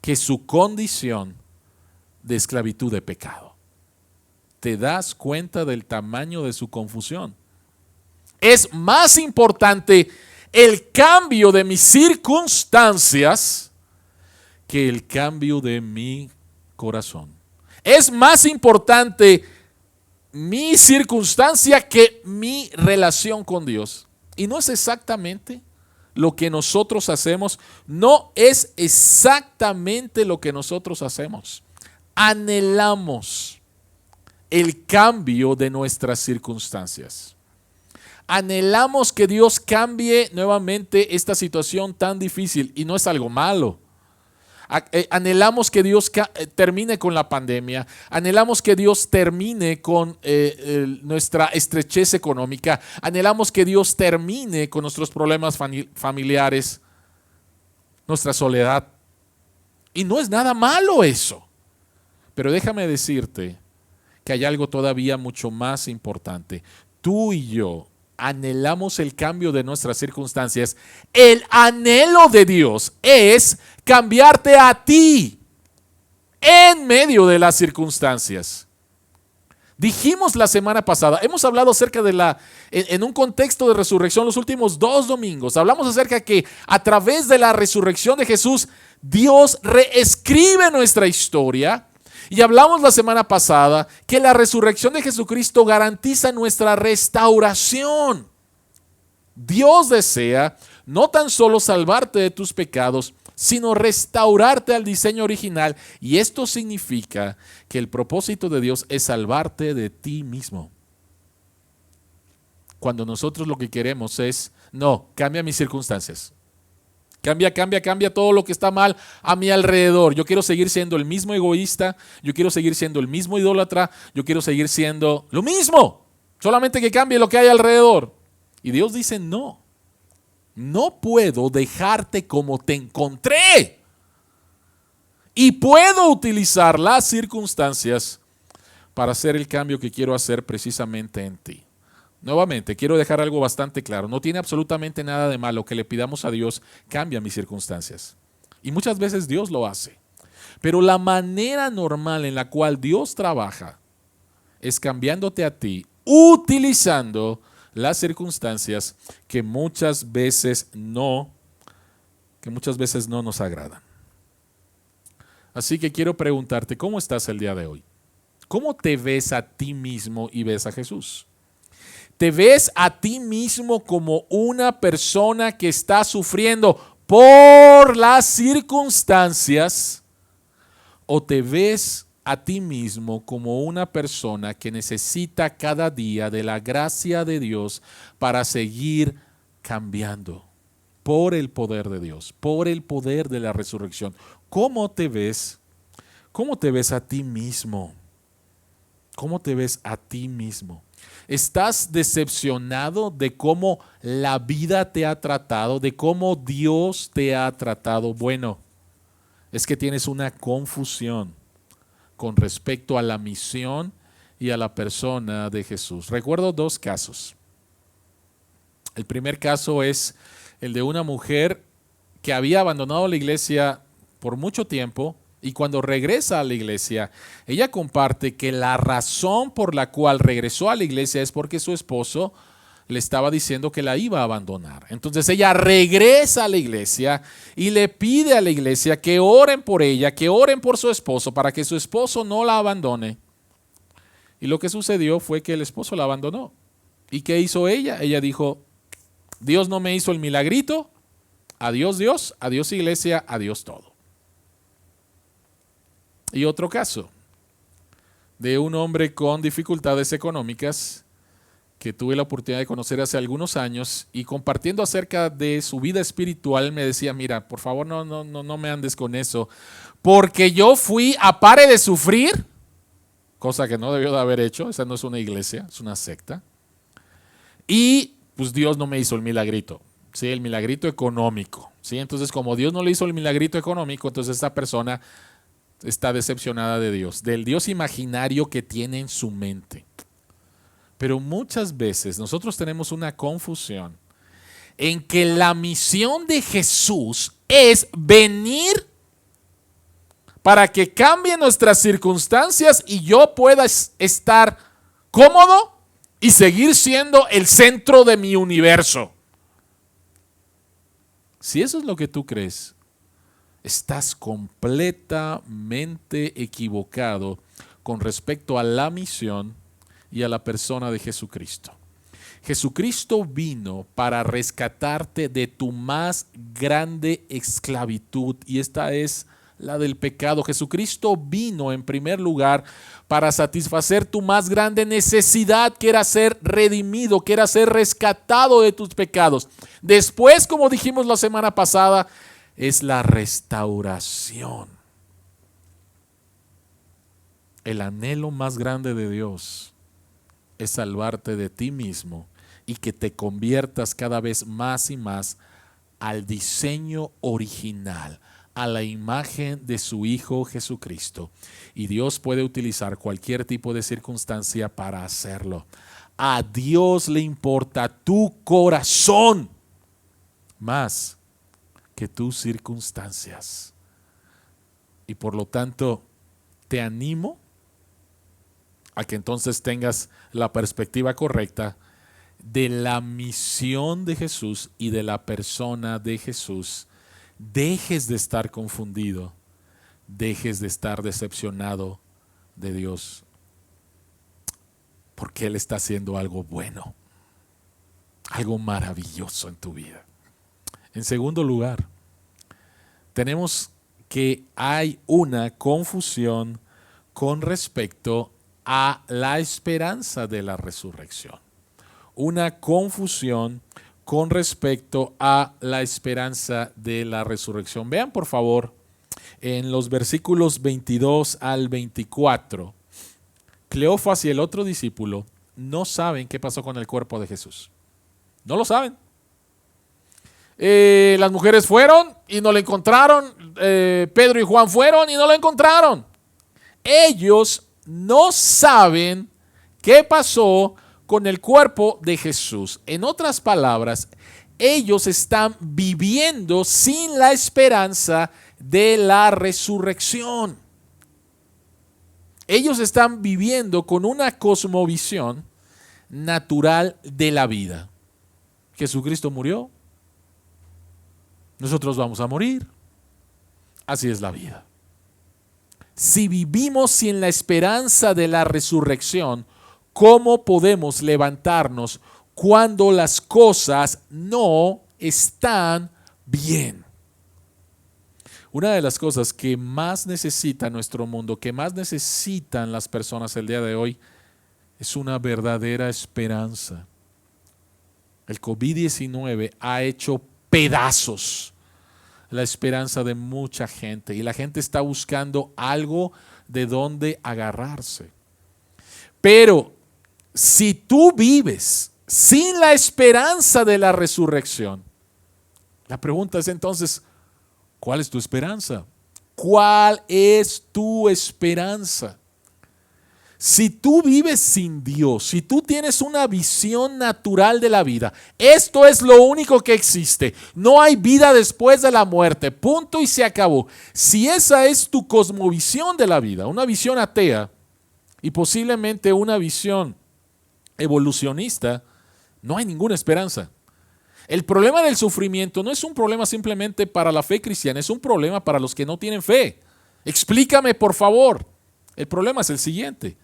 que su condición de esclavitud de pecado. ¿Te das cuenta del tamaño de su confusión? Es más importante el cambio de mis circunstancias que el cambio de mi corazón. Es más importante mi circunstancia que mi relación con Dios. Y no es exactamente lo que nosotros hacemos. No es exactamente lo que nosotros hacemos. Anhelamos el cambio de nuestras circunstancias. Anhelamos que Dios cambie nuevamente esta situación tan difícil. Y no es algo malo. Anhelamos que Dios termine con la pandemia. Anhelamos que Dios termine con nuestra estrechez económica. Anhelamos que Dios termine con nuestros problemas familiares, nuestra soledad. Y no es nada malo eso. Pero déjame decirte que hay algo todavía mucho más importante. Tú y yo anhelamos el cambio de nuestras circunstancias. El anhelo de Dios es cambiarte a ti en medio de las circunstancias. Dijimos la semana pasada, hemos hablado acerca de en un contexto de resurrección los últimos 2 domingos, hablamos acerca que a través de la resurrección de Jesús, Dios reescribe nuestra historia. Y hablamos la semana pasada que la resurrección de Jesucristo garantiza nuestra restauración. Dios desea no tan solo salvarte de tus pecados, sino restaurarte al diseño original. Y esto significa que el propósito de Dios es salvarte de ti mismo. Cuando nosotros lo que queremos es, no, cambia mis circunstancias. Cambia todo lo que está mal a mi alrededor. Yo quiero seguir siendo el mismo egoísta, yo quiero seguir siendo el mismo idólatra, yo quiero seguir siendo lo mismo, solamente que cambie lo que hay alrededor. Y Dios dice, no puedo dejarte como te encontré. Y puedo utilizar las circunstancias para hacer el cambio que quiero hacer precisamente en ti. Nuevamente, quiero dejar algo bastante claro. No tiene absolutamente nada de malo que le pidamos a Dios, cambia mis circunstancias. Y muchas veces Dios lo hace. Pero la manera normal en la cual Dios trabaja es cambiándote a ti, utilizando las circunstancias que muchas veces no nos agradan. Así que quiero preguntarte, ¿cómo estás el día de hoy? ¿Cómo te ves a ti mismo y ves a Jesús? ¿Te ves a ti mismo como una persona que está sufriendo por las circunstancias? ¿O te ves a ti mismo como una persona que necesita cada día de la gracia de Dios para seguir cambiando por el poder de Dios, por el poder de la resurrección? ¿Cómo te ves? ¿Cómo te ves a ti mismo? ¿Cómo te ves a ti mismo? ¿Estás decepcionado de cómo la vida te ha tratado, de cómo Dios te ha tratado? Bueno, es que tienes una confusión con respecto a la misión y a la persona de Jesús. Recuerdo 2 casos. El primer caso es el de una mujer que había abandonado la iglesia por mucho tiempo. Y cuando regresa a la iglesia, ella comparte que la razón por la cual regresó a la iglesia es porque su esposo le estaba diciendo que la iba a abandonar. Entonces ella regresa a la iglesia y le pide a la iglesia que oren por ella, que oren por su esposo para que su esposo no la abandone. Y lo que sucedió fue que el esposo la abandonó. ¿Y qué hizo ella? Ella dijo, Dios no me hizo el milagrito, adiós Dios, adiós iglesia, adiós todo. Y otro caso de un hombre con dificultades económicas que tuve la oportunidad de conocer hace algunos años, y compartiendo acerca de su vida espiritual me decía, mira, por favor no me andes con eso, porque yo fui a pare de sufrir, cosa que no debió de haber hecho, esa no es una iglesia, es una secta, y pues Dios no me hizo el milagrito, ¿sí? El milagrito económico, ¿sí? Entonces como Dios no le hizo el milagrito económico, entonces esta persona está decepcionada de Dios, del Dios imaginario que tiene en su mente. Pero muchas veces nosotros tenemos una confusión en que la misión de Jesús es venir para que cambie nuestras circunstancias y yo pueda estar cómodo y seguir siendo el centro de mi universo. Si eso es lo que tú crees, estás completamente equivocado con respecto a la misión y a la persona de Jesucristo. Jesucristo vino para rescatarte de tu más grande esclavitud, y esta es la del pecado. Jesucristo vino en primer lugar para satisfacer tu más grande necesidad, que era ser redimido, que era ser rescatado de tus pecados. Después, como dijimos la semana pasada, es la restauración. El anhelo más grande de Dios es salvarte de ti mismo y que te conviertas cada vez más y más al diseño original, a la imagen de su Hijo Jesucristo. Y Dios puede utilizar cualquier tipo de circunstancia para hacerlo. A Dios le importa tu corazón más que tus circunstancias. Y por lo tanto, te animo a que entonces tengas la perspectiva correcta de la misión de Jesús y de la persona de Jesús. Dejes de estar confundido, dejes de estar decepcionado de Dios, porque Él está haciendo algo bueno, algo maravilloso en tu vida. En segundo lugar, tenemos que hay una confusión con respecto a la esperanza de la resurrección. Una confusión con respecto a la esperanza de la resurrección. Vean por favor en los versículos 22 al 24. Cleofas y el otro discípulo no saben qué pasó con el cuerpo de Jesús. No lo saben. Las mujeres fueron y no lo encontraron. Pedro y Juan fueron y no lo encontraron. Ellos no saben qué pasó con el cuerpo de Jesús. En otras palabras, ellos están viviendo sin la esperanza de la resurrección. Ellos están viviendo con una cosmovisión natural de la vida. Jesucristo murió, nosotros vamos a morir. Así es la vida. Si vivimos sin la esperanza de la resurrección, ¿cómo podemos levantarnos cuando las cosas no están bien? Una de las cosas que más necesita nuestro mundo, que más necesitan las personas el día de hoy, es una verdadera esperanza. El COVID-19 ha hecho pedazos la esperanza de mucha gente y la gente está buscando algo de donde agarrarse. Pero si tú vives sin la esperanza de la resurrección, la pregunta es entonces, ¿cuál es tu esperanza? ¿Cuál es tu esperanza? Si tú vives sin Dios, si tú tienes una visión natural de la vida, esto es lo único que existe. No hay vida después de la muerte. Punto y se acabó. Si esa es tu cosmovisión de la vida, una visión atea y posiblemente una visión evolucionista, No hay ninguna esperanza. El problema del sufrimiento no es un problema simplemente para la fe cristiana, es un problema para los que no tienen fe. Explícame, por favor. El problema es el siguiente.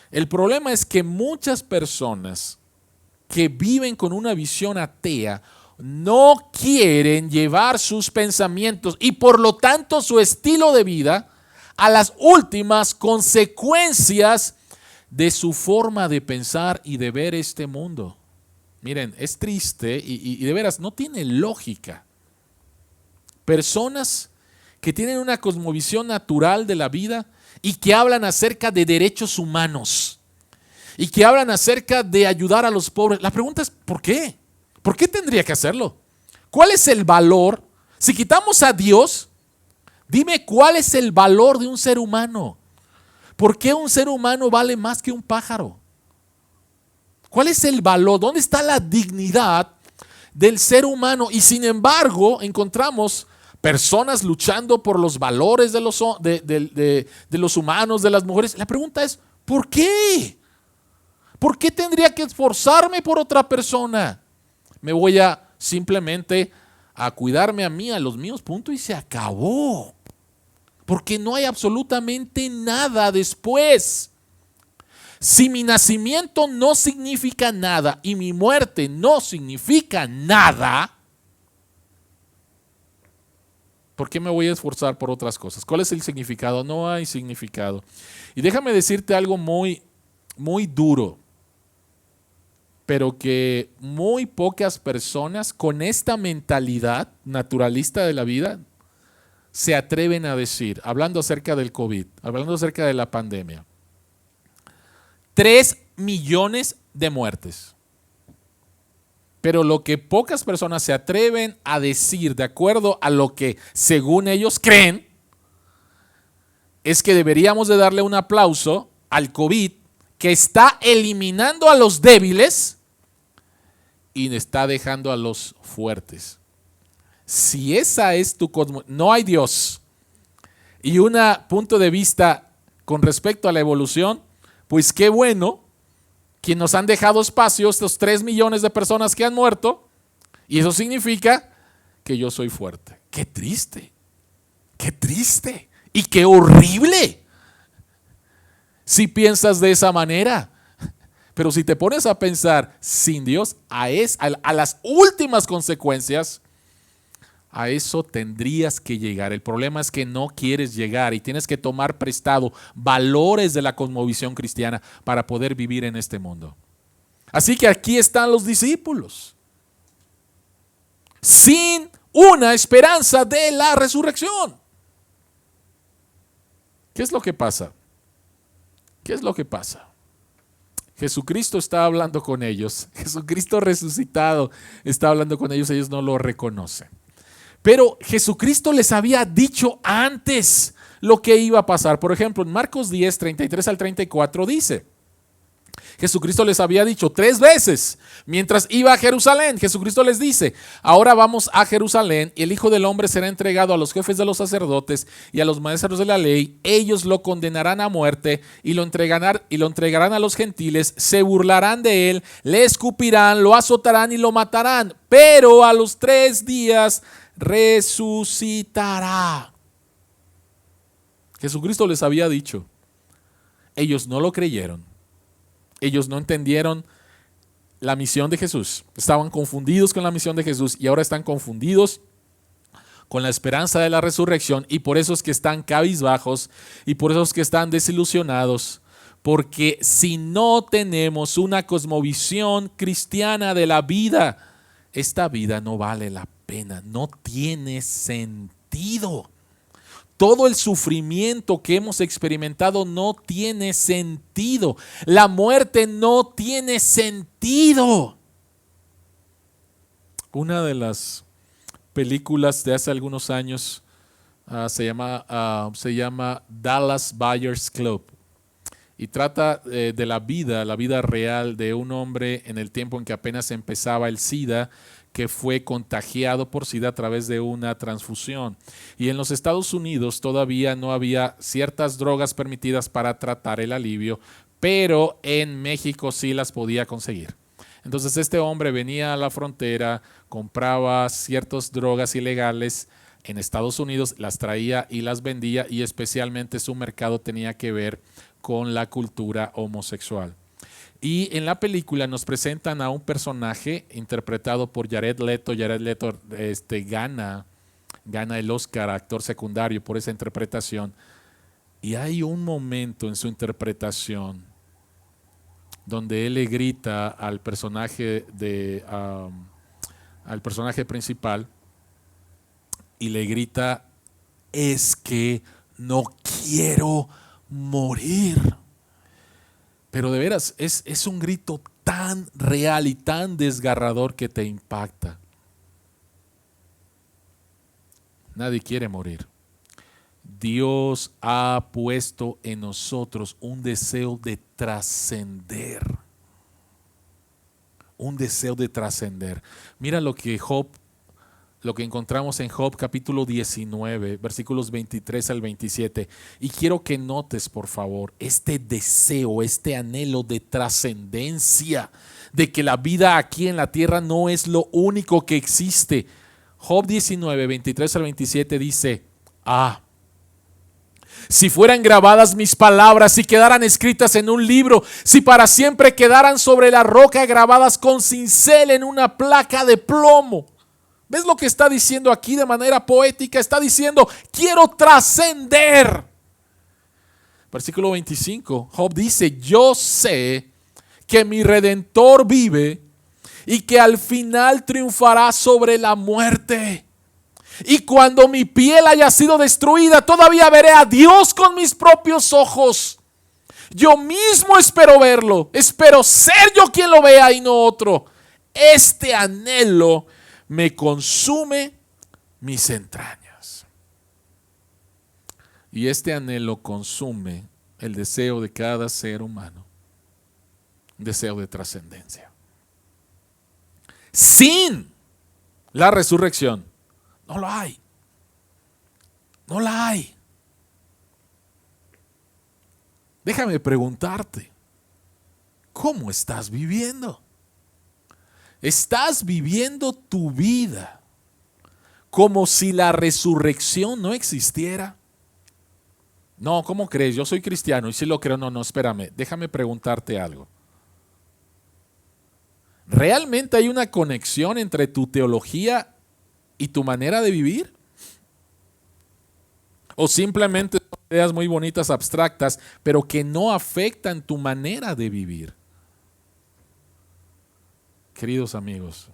El problema es que muchas personas que viven con una visión atea no quieren llevar sus pensamientos y por lo tanto su estilo de vida a las últimas consecuencias de su forma de pensar y de ver este mundo. Miren, es triste y de veras no tiene lógica. Personas que tienen una cosmovisión natural de la vida y que hablan acerca de derechos humanos y que hablan acerca de ayudar a los pobres. La pregunta es, ¿por qué? ¿Por qué tendría que hacerlo? ¿Cuál es el valor? Si quitamos a Dios, dime cuál es el valor de un ser humano. ¿Por qué un ser humano vale más que un pájaro? ¿Cuál es el valor? ¿Dónde está la dignidad del ser humano? Y sin embargo, encontramos personas luchando por los valores de los humanos, de las mujeres. La pregunta es, ¿por qué? ¿Por qué tendría que esforzarme por otra persona? Me voy a simplemente a cuidarme a mí, a los míos, punto, y se acabó. Porque no hay absolutamente nada después. Si mi nacimiento no significa nada y mi muerte no significa nada, ¿por qué me voy a esforzar por otras cosas? ¿Cuál es el significado? No hay significado. Y déjame decirte algo muy, muy duro, pero que muy pocas personas con esta mentalidad naturalista de la vida se atreven a decir, hablando acerca del COVID, hablando acerca de la pandemia. 3 millones de muertes. Pero lo que pocas personas se atreven a decir, de acuerdo a lo que según ellos creen, es que deberíamos de darle un aplauso al COVID, que está eliminando a los débiles y está dejando a los fuertes. Si esa es tu cosmovisión, no hay Dios, y un punto de vista con respecto a la evolución, pues qué bueno que nos han dejado espacio estos 3 millones de personas que han muerto, y eso significa que yo soy fuerte. Qué triste y qué horrible si piensas de esa manera. Pero si te pones a pensar sin Dios, a las últimas consecuencias, a eso tendrías que llegar. El problema es que no quieres llegar y tienes que tomar prestado valores de la cosmovisión cristiana para poder vivir en este mundo. Así que aquí están los discípulos, sin una esperanza de la resurrección. ¿Qué es lo que pasa? ¿Qué es lo que pasa? Jesucristo está hablando con ellos. Jesucristo resucitado está hablando con ellos. Ellos no lo reconocen. Pero Jesucristo les había dicho antes lo que iba a pasar. Por ejemplo, en Marcos 10, 33 al 34 dice, Jesucristo les había dicho 3 veces, mientras iba a Jerusalén, Jesucristo les dice, ahora vamos a Jerusalén y el Hijo del Hombre será entregado a los jefes de los sacerdotes y a los maestros de la ley. Ellos lo condenarán a muerte y lo entregarán a los gentiles, se burlarán de él, le escupirán, lo azotarán y lo matarán, pero a los 3 días resucitará. Jesucristo les había dicho. Ellos no lo creyeron. Ellos no entendieron la misión de Jesús. Estaban confundidos con la misión de Jesús y ahora están confundidos con la esperanza de la resurrección, y por eso es que están cabizbajos y por eso es que están desilusionados, porque si no tenemos una cosmovisión cristiana de la vida, esta vida no vale la pena, no tiene sentido. Todo el sufrimiento que hemos experimentado no tiene sentido. La muerte no tiene sentido. Una de las películas de hace algunos años se llama Dallas Buyers Club y trata de la vida real de un hombre en el tiempo en que apenas empezaba el SIDA, que fue contagiado por SIDA a través de una transfusión. Y en los Estados Unidos todavía no había ciertas drogas permitidas para tratar el alivio, pero en México sí las podía conseguir. Entonces este hombre venía a la frontera, compraba ciertas drogas ilegales en Estados Unidos, las traía y las vendía, y especialmente su mercado tenía que ver con la cultura homosexual. Y en la película nos presentan a un personaje interpretado por Jared Leto. Jared Leto gana el Oscar a actor secundario por esa interpretación. Y hay un momento en su interpretación donde él le grita al personaje al personaje principal, y le grita: es que no quiero morir. Pero de veras, es un grito tan real y tan desgarrador que te impacta. Nadie quiere morir. Dios ha puesto en nosotros un deseo de trascender. Un deseo de trascender. Mira lo que encontramos en Job capítulo 19, versículos 23 al 27. Y quiero que notes, por favor, este deseo, este anhelo de trascendencia, de que la vida aquí en la tierra no es lo único que existe. Job 19, 23 al 27 dice: si fueran grabadas mis palabras y quedaran escritas en un libro, si para siempre quedaran sobre la roca grabadas con cincel en una placa de plomo. ¿Ves lo que está diciendo aquí de manera poética? Está diciendo: quiero trascender. Versículo 25, Job dice: yo sé que mi Redentor vive y que al final triunfará sobre la muerte. Y cuando mi piel haya sido destruida, todavía veré a Dios con mis propios ojos. Yo mismo espero verlo, espero ser yo quien lo vea y no otro. Este anhelo me consume mis entrañas. Y este anhelo consume el deseo de cada ser humano, un deseo de trascendencia. Sin la resurrección, no lo hay. No la hay. Déjame preguntarte, ¿cómo estás viviendo? ¿Estás viviendo tu vida como si la resurrección no existiera? No, ¿cómo crees? Yo soy cristiano y sí lo creo. No, espérame. Déjame preguntarte algo. ¿Realmente hay una conexión entre tu teología y tu manera de vivir? ¿O simplemente son ideas muy bonitas, abstractas, pero que no afectan tu manera de vivir? Queridos amigos,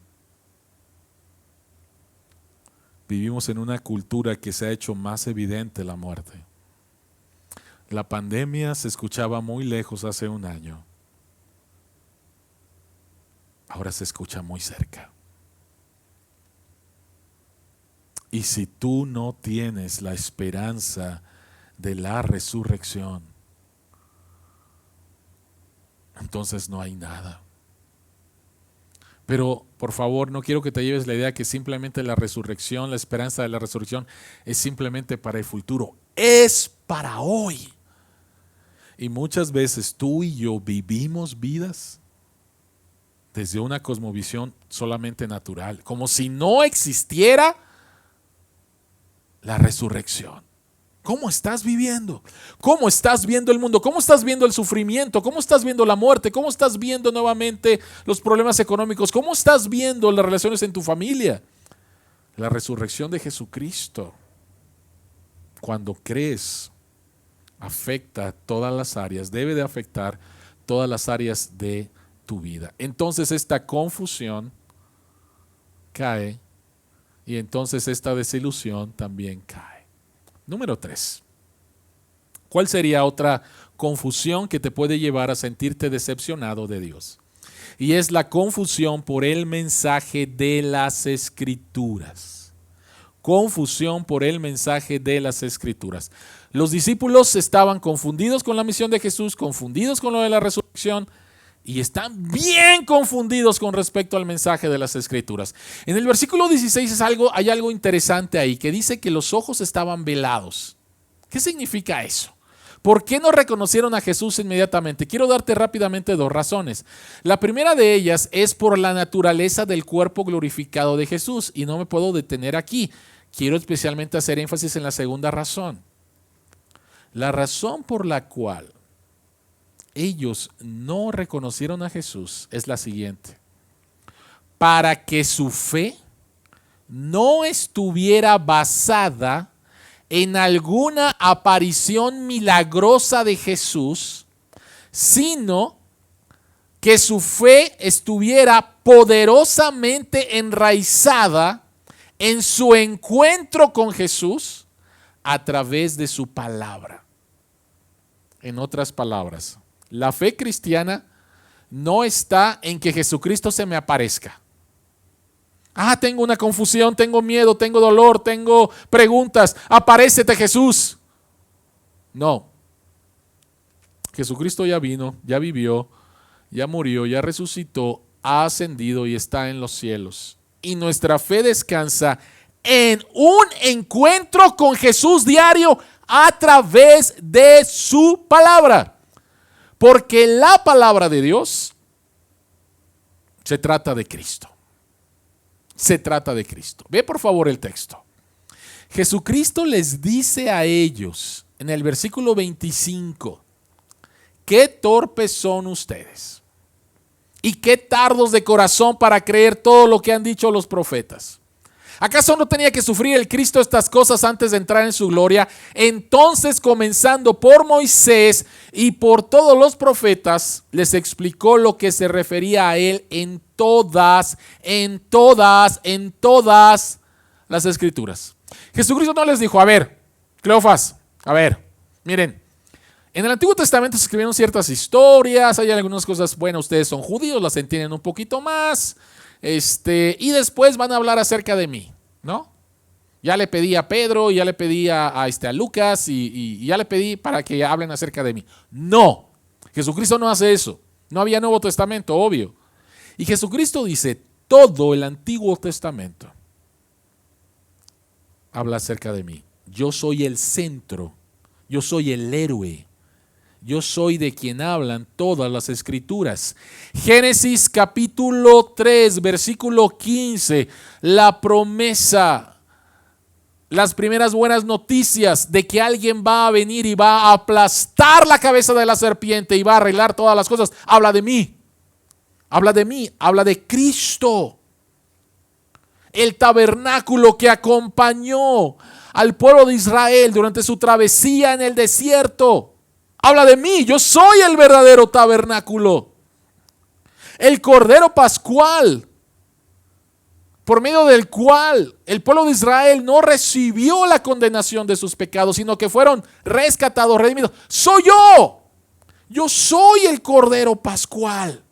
vivimos en una cultura que se ha hecho más evidente la muerte. La pandemia se escuchaba muy lejos hace un año. Ahora se escucha muy cerca. Y si tú no tienes la esperanza de la resurrección, entonces no hay nada. Pero por favor, no quiero que te lleves la idea que simplemente la resurrección, la esperanza de la resurrección es simplemente para el futuro. Es para hoy. Y muchas veces tú y yo vivimos vidas desde una cosmovisión solamente natural, como si no existiera la resurrección. ¿Cómo estás viviendo? ¿Cómo estás viendo el mundo? ¿Cómo estás viendo el sufrimiento? ¿Cómo estás viendo la muerte? ¿Cómo estás viendo nuevamente los problemas económicos? ¿Cómo estás viendo las relaciones en tu familia? La resurrección de Jesucristo, cuando crees, afecta todas las áreas, debe de afectar todas las áreas de tu vida. Entonces esta confusión cae y entonces esta desilusión también cae. Número 3. ¿Cuál sería otra confusión que te puede llevar a sentirte decepcionado de Dios? Y es la confusión por el mensaje de las Escrituras. Confusión por el mensaje de las Escrituras. Los discípulos estaban confundidos con la misión de Jesús, confundidos con lo de la resurrección, y están bien confundidos con respecto al mensaje de las Escrituras. En el versículo 16 hay algo interesante ahí, que dice que los ojos estaban velados. ¿Qué significa eso? ¿Por qué no reconocieron a Jesús inmediatamente? Quiero darte rápidamente dos razones. La primera de ellas es por la naturaleza del cuerpo glorificado de Jesús, y no me puedo detener aquí. Quiero especialmente hacer énfasis en la segunda razón. La razón por la cual ellos no reconocieron a Jesús es la siguiente: para que su fe no estuviera basada en alguna aparición milagrosa de Jesús, sino que su fe estuviera poderosamente enraizada en su encuentro con Jesús a través de su palabra. En otras palabras, la fe cristiana no está en que Jesucristo se me aparezca. Tengo una confusión, tengo miedo, tengo dolor, tengo preguntas. Aparécete, Jesús. No. Jesucristo ya vino, ya vivió, ya murió, ya resucitó, ha ascendido y está en los cielos. Y nuestra fe descansa en un encuentro con Jesús diario a través de su palabra. Porque la palabra de Dios se trata de Cristo. Se trata de Cristo. Ve por favor el texto. Jesucristo les dice a ellos en el versículo 25: qué torpes son ustedes y qué tardos de corazón para creer todo lo que han dicho los profetas. ¿Acaso no tenía que sufrir el Cristo estas cosas antes de entrar en su gloria? Entonces, comenzando por Moisés y por todos los profetas, les explicó lo que se refería a él en todas las escrituras. Jesucristo no les dijo: a ver, Cleofas, a ver, miren, en el Antiguo Testamento se escribieron ciertas historias, hay algunas cosas, bueno, ustedes son judíos, las entienden un poquito más, y después van a hablar acerca de mí, ¿no? Ya le pedí a Pedro, ya le pedí a Lucas y ya le pedí para que hablen acerca de mí. No, Jesucristo no hace eso. No había Nuevo Testamento, obvio. Y Jesucristo dice: todo el Antiguo Testamento habla acerca de mí. Yo soy el centro, yo soy el héroe, yo soy de quien hablan todas las escrituras. Génesis capítulo 3, versículo 15, la promesa, las primeras buenas noticias de que alguien va a venir y va a aplastar la cabeza de la serpiente y va a arreglar todas las cosas, habla de mí. Habla de mí, habla de Cristo. El tabernáculo que acompañó al pueblo de Israel durante su travesía en el desierto. Habla de mí, yo soy el verdadero tabernáculo. El Cordero Pascual, por medio del cual el pueblo de Israel no recibió la condenación de sus pecados, sino que fueron rescatados, redimidos. Soy yo. Yo soy el Cordero Pascual.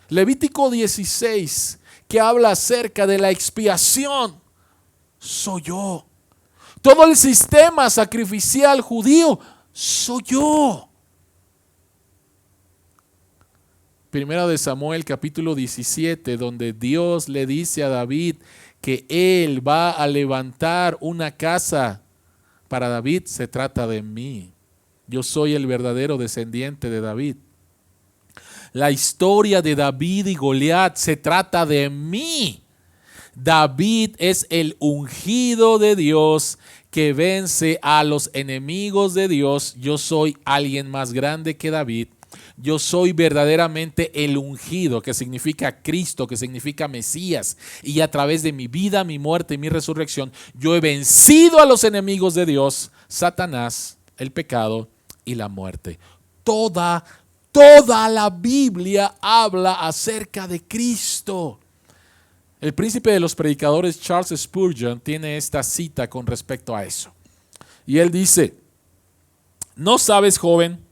Levítico 16, que habla acerca de la expiación, soy yo. Todo el sistema sacrificial judío, soy yo. Primera de Samuel capítulo 17, donde Dios le dice a David que él va a levantar una casa para David, se trata de mí. Yo soy el verdadero descendiente de David. La historia de David y Goliat se trata de mí. David es el ungido de Dios que vence a los enemigos de Dios. Yo soy alguien más grande que David. Yo soy verdaderamente el ungido, que significa Cristo, que significa Mesías. Y a través de mi vida, mi muerte y mi resurrección, yo he vencido a los enemigos de Dios, Satanás, el pecado y la muerte. Toda la Biblia habla acerca de Cristo. El príncipe de los predicadores, Charles Spurgeon, tiene esta cita con respecto a eso. Y él dice: ¿no sabes, joven,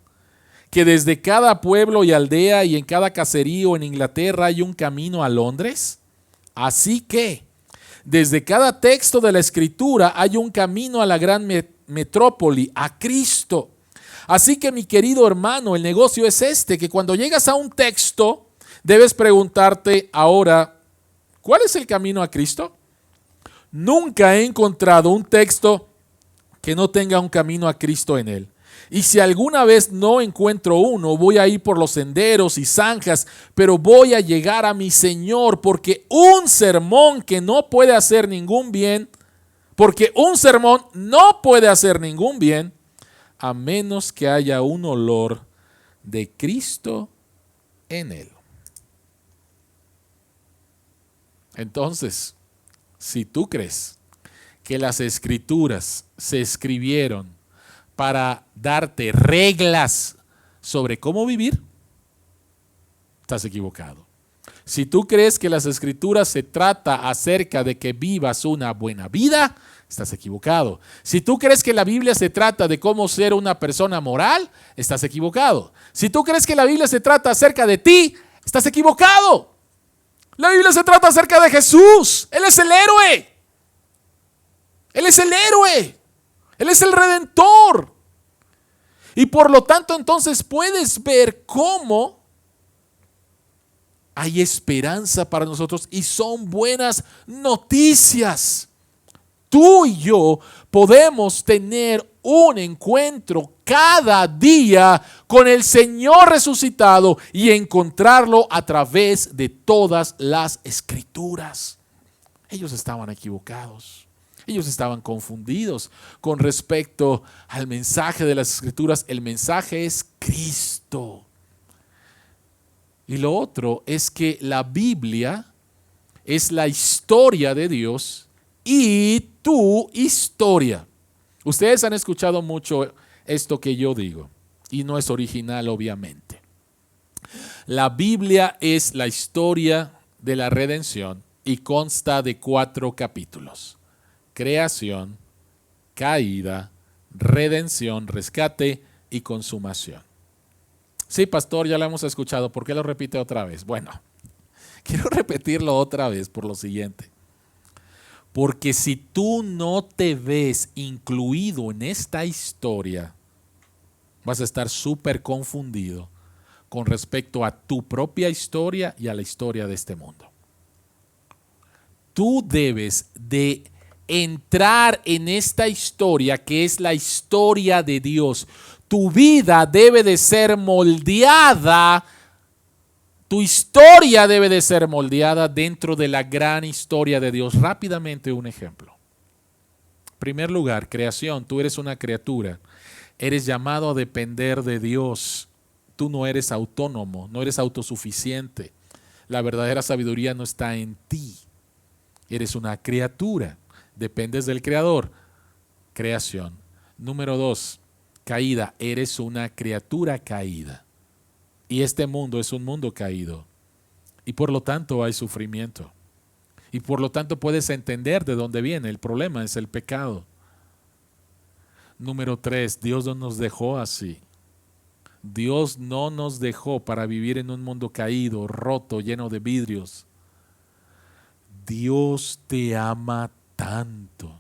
que desde cada pueblo y aldea y en cada caserío en Inglaterra hay un camino a Londres? Así que desde cada texto de la Escritura hay un camino a la gran metrópoli, a Cristo. Así que, mi querido hermano, el negocio es este, que cuando llegas a un texto, debes preguntarte ahora: ¿cuál es el camino a Cristo? Nunca he encontrado un texto que no tenga un camino a Cristo en él. Y si alguna vez no encuentro uno, voy a ir por los senderos y zanjas, pero voy a llegar a mi Señor, porque un sermón no puede hacer ningún bien, a menos que haya un olor de Cristo en él. Entonces, si tú crees que las Escrituras se escribieron para darte reglas sobre cómo vivir, estás equivocado. Si tú crees que las Escrituras se trata acerca de que vivas una buena vida, estás equivocado. Si tú crees que la Biblia se trata de cómo ser una persona moral, estás equivocado. Si tú crees que la Biblia se trata acerca de ti, estás equivocado. La Biblia se trata acerca de Jesús. Él es el héroe. Él es el héroe. Él es el redentor. Y por lo tanto, entonces puedes ver cómo hay esperanza para nosotros y son buenas noticias. Tú y yo podemos tener un encuentro cada día con el Señor resucitado y encontrarlo a través de todas las Escrituras. Ellos estaban equivocados. Ellos estaban confundidos con respecto al mensaje de las Escrituras. El mensaje es Cristo. Y lo otro es que la Biblia es la historia de Dios y tu historia. Ustedes han escuchado mucho esto que yo digo y no es original, obviamente. La Biblia es la historia de la redención y consta de 4 capítulos: creación, caída, redención, rescate y consumación. Sí, pastor, ya lo hemos escuchado. ¿Por qué lo repite otra vez? Bueno, quiero repetirlo otra vez por lo siguiente. Porque si tú no te ves incluido en esta historia, vas a estar súper confundido con respecto a tu propia historia y a la historia de este mundo. Tú debes de entrar en esta historia que es la historia de Dios. Tu vida debe de ser moldeada. Tu historia debe de ser moldeada dentro de la gran historia de Dios. Rápidamente un ejemplo. En primer lugar, creación. Tú eres una criatura. Eres llamado a depender de Dios. Tú no eres autónomo, no eres autosuficiente. La verdadera sabiduría no está en ti. Eres una criatura. Dependes del Creador. Creación. Número 2, caída. Eres una criatura caída. Y este mundo es un mundo caído. Y por lo tanto hay sufrimiento. Y por lo tanto puedes entender de dónde viene. El problema es el pecado. Número 3, Dios no nos dejó así. Dios no nos dejó para vivir en un mundo caído, roto, lleno de vidrios. Dios te ama tanto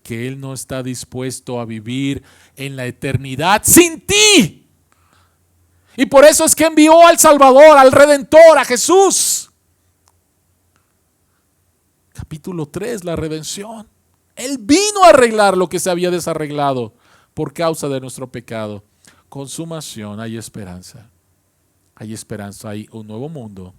que Él no está dispuesto a vivir en la eternidad sin ti. Y por eso es que envió al Salvador, al Redentor, a Jesús. Capítulo 3, la redención. Él vino a arreglar lo que se había desarreglado por causa de nuestro pecado. Consumación, hay esperanza. Hay esperanza, hay un nuevo mundo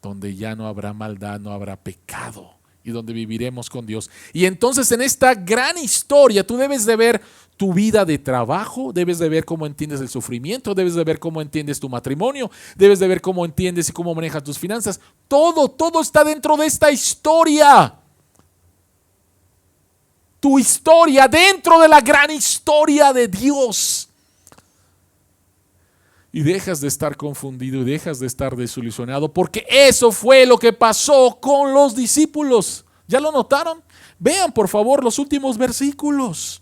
donde ya no habrá maldad, no habrá pecado y donde viviremos con Dios. Y entonces en esta gran historia tú debes de ver tu vida de trabajo, debes de ver cómo entiendes el sufrimiento, debes de ver cómo entiendes tu matrimonio, debes de ver cómo entiendes y cómo manejas tus finanzas. Todo está dentro de esta historia. Tu historia dentro de la gran historia de Dios. Y dejas de estar confundido y dejas de estar desilusionado, porque eso fue lo que pasó con los discípulos. ¿Ya lo notaron? Vean por favor los últimos versículos.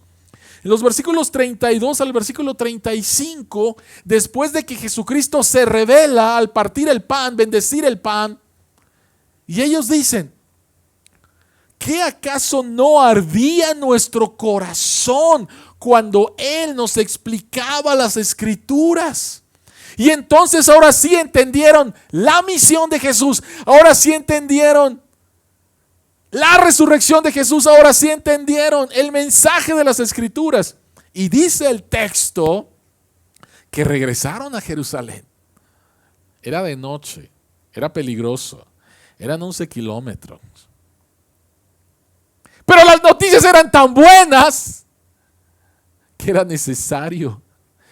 En los versículos 32 al versículo 35, después de que Jesucristo se revela al partir el pan, bendecir el pan, y ellos dicen: ¿qué acaso no ardía nuestro corazón cuando Él nos explicaba las Escrituras? Y entonces ahora sí entendieron la misión de Jesús, ahora sí entendieron la resurrección de Jesús, ahora sí entendieron el mensaje de las Escrituras. Y dice el texto que regresaron a Jerusalén. Era de noche, era peligroso, eran 11 kilómetros. Pero las noticias eran tan buenas que era necesario.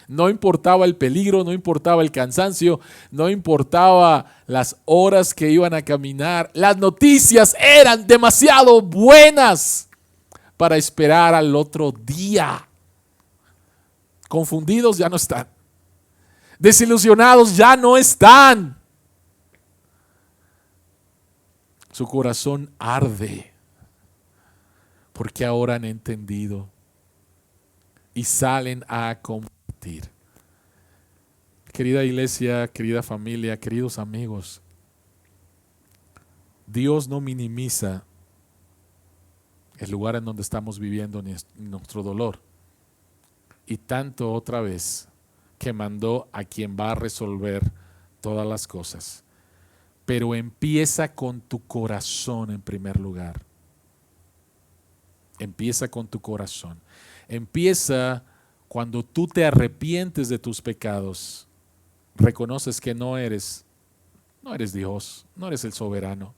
No importaba el peligro, no importaba el cansancio, no importaba las horas que iban a caminar. Las noticias eran demasiado buenas para esperar al otro día. Confundidos ya no están. Desilusionados ya no están. Su corazón arde porque ahora han entendido y salen a compartir. Querida iglesia, querida familia, queridos amigos, Dios no minimiza el lugar en donde estamos viviendo ni nuestro dolor. Y tanto otra vez que mandó a quien va a resolver todas las cosas. Pero empieza con tu corazón en primer lugar. Empieza con tu corazón. Empieza cuando tú te arrepientes de tus pecados. Reconoces que no eres Dios, no eres el soberano.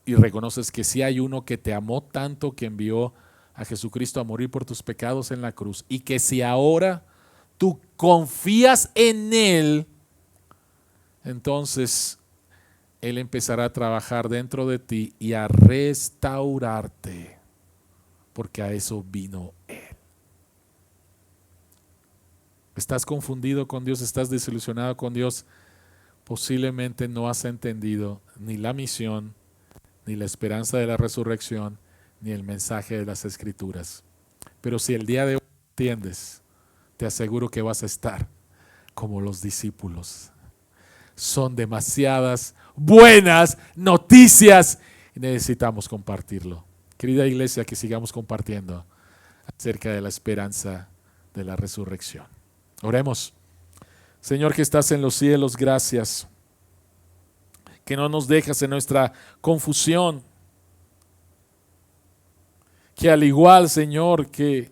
Y reconoces que sí hay uno que te amó tanto que envió a Jesucristo a morir por tus pecados en la cruz. Y que si ahora tú confías en Él, entonces Él empezará a trabajar dentro de ti y a restaurarte, porque a eso vino Él. ¿Estás confundido con Dios? ¿Estás desilusionado con Dios? Posiblemente no has entendido ni la misión, ni la esperanza de la resurrección, ni el mensaje de las Escrituras. Pero si el día de hoy entiendes, te aseguro que vas a estar como los discípulos. Son demasiadas buenas noticias y necesitamos compartirlo. Querida iglesia, que sigamos compartiendo acerca de la esperanza de la resurrección. Oremos. Señor que estás en los cielos, gracias. Que no nos dejas en nuestra confusión. Que al igual, Señor, que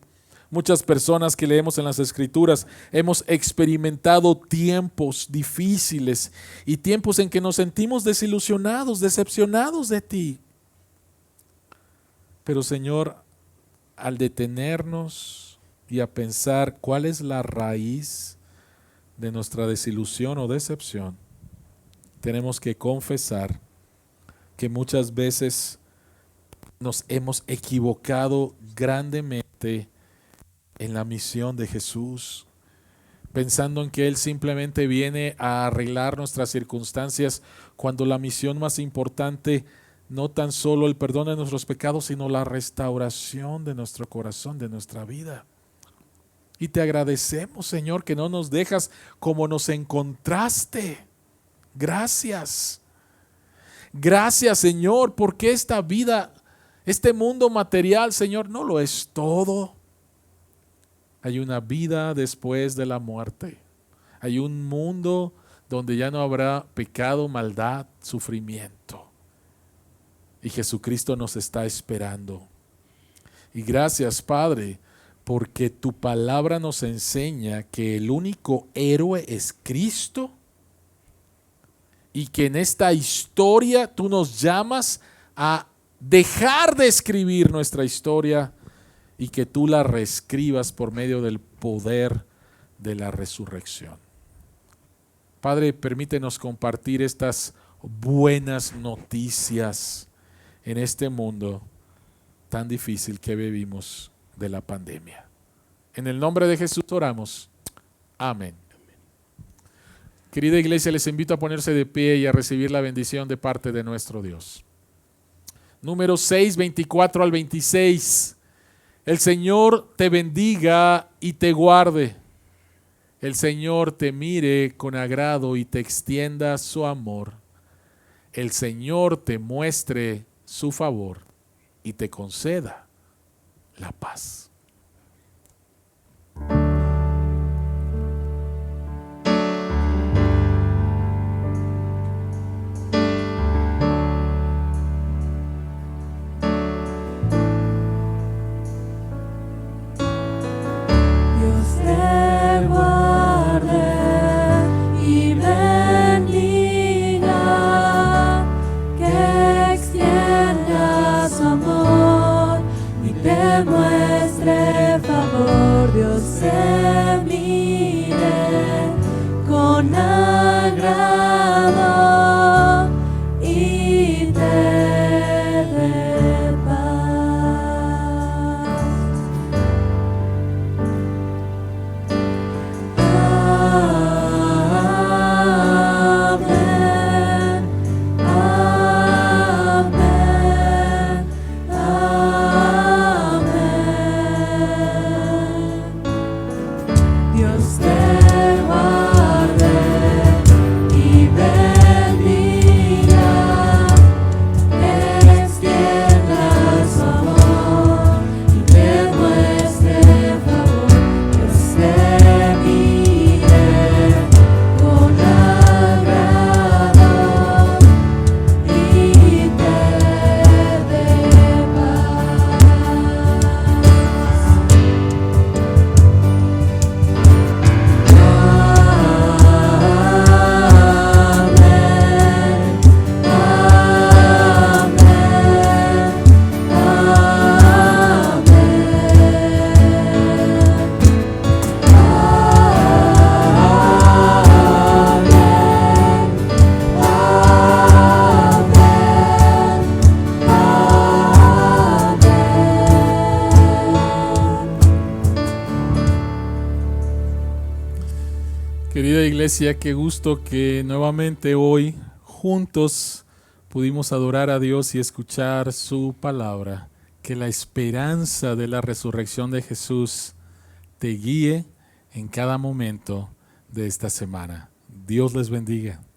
muchas personas que leemos en las Escrituras hemos experimentado tiempos difíciles y tiempos en que nos sentimos desilusionados, decepcionados de ti. Pero Señor, al detenernos y a pensar cuál es la raíz de nuestra desilusión o decepción, tenemos que confesar que muchas veces nos hemos equivocado grandemente en la misión de Jesús, pensando en que Él simplemente viene a arreglar nuestras circunstancias, cuando la misión más importante no tan solo el perdón de nuestros pecados, sino la restauración de nuestro corazón, de nuestra vida. Y te agradecemos, Señor, que no nos dejas como nos encontraste. Gracias. Gracias, Señor, porque esta vida, este mundo material, Señor, no lo es todo. Hay una vida después de la muerte. Hay un mundo donde ya no habrá pecado, maldad, sufrimiento. Y Jesucristo nos está esperando. Y gracias, Padre, porque tu palabra nos enseña que el único héroe es Cristo y que en esta historia tú nos llamas a dejar de escribir nuestra historia y que tú la reescribas por medio del poder de la resurrección. Padre, permítenos compartir estas buenas noticias en este mundo tan difícil que vivimos de la pandemia. En el nombre de Jesús oramos. Amén. Querida iglesia, les invito a ponerse de pie y a recibir la bendición de parte de nuestro Dios. Números 6, 24 al 26. El Señor te bendiga y te guarde. El Señor te mire con agrado y te extienda su amor. El Señor te muestre su favor y te conceda la paz. Dios te guarde y bendiga, te extienda su amor y te muestre favor. Dios te mire con agrado y te dé Querida iglesia, qué gusto que nuevamente hoy juntos pudimos adorar a Dios y escuchar su palabra. Que la esperanza de la resurrección de Jesús te guíe en cada momento de esta semana. Dios les bendiga.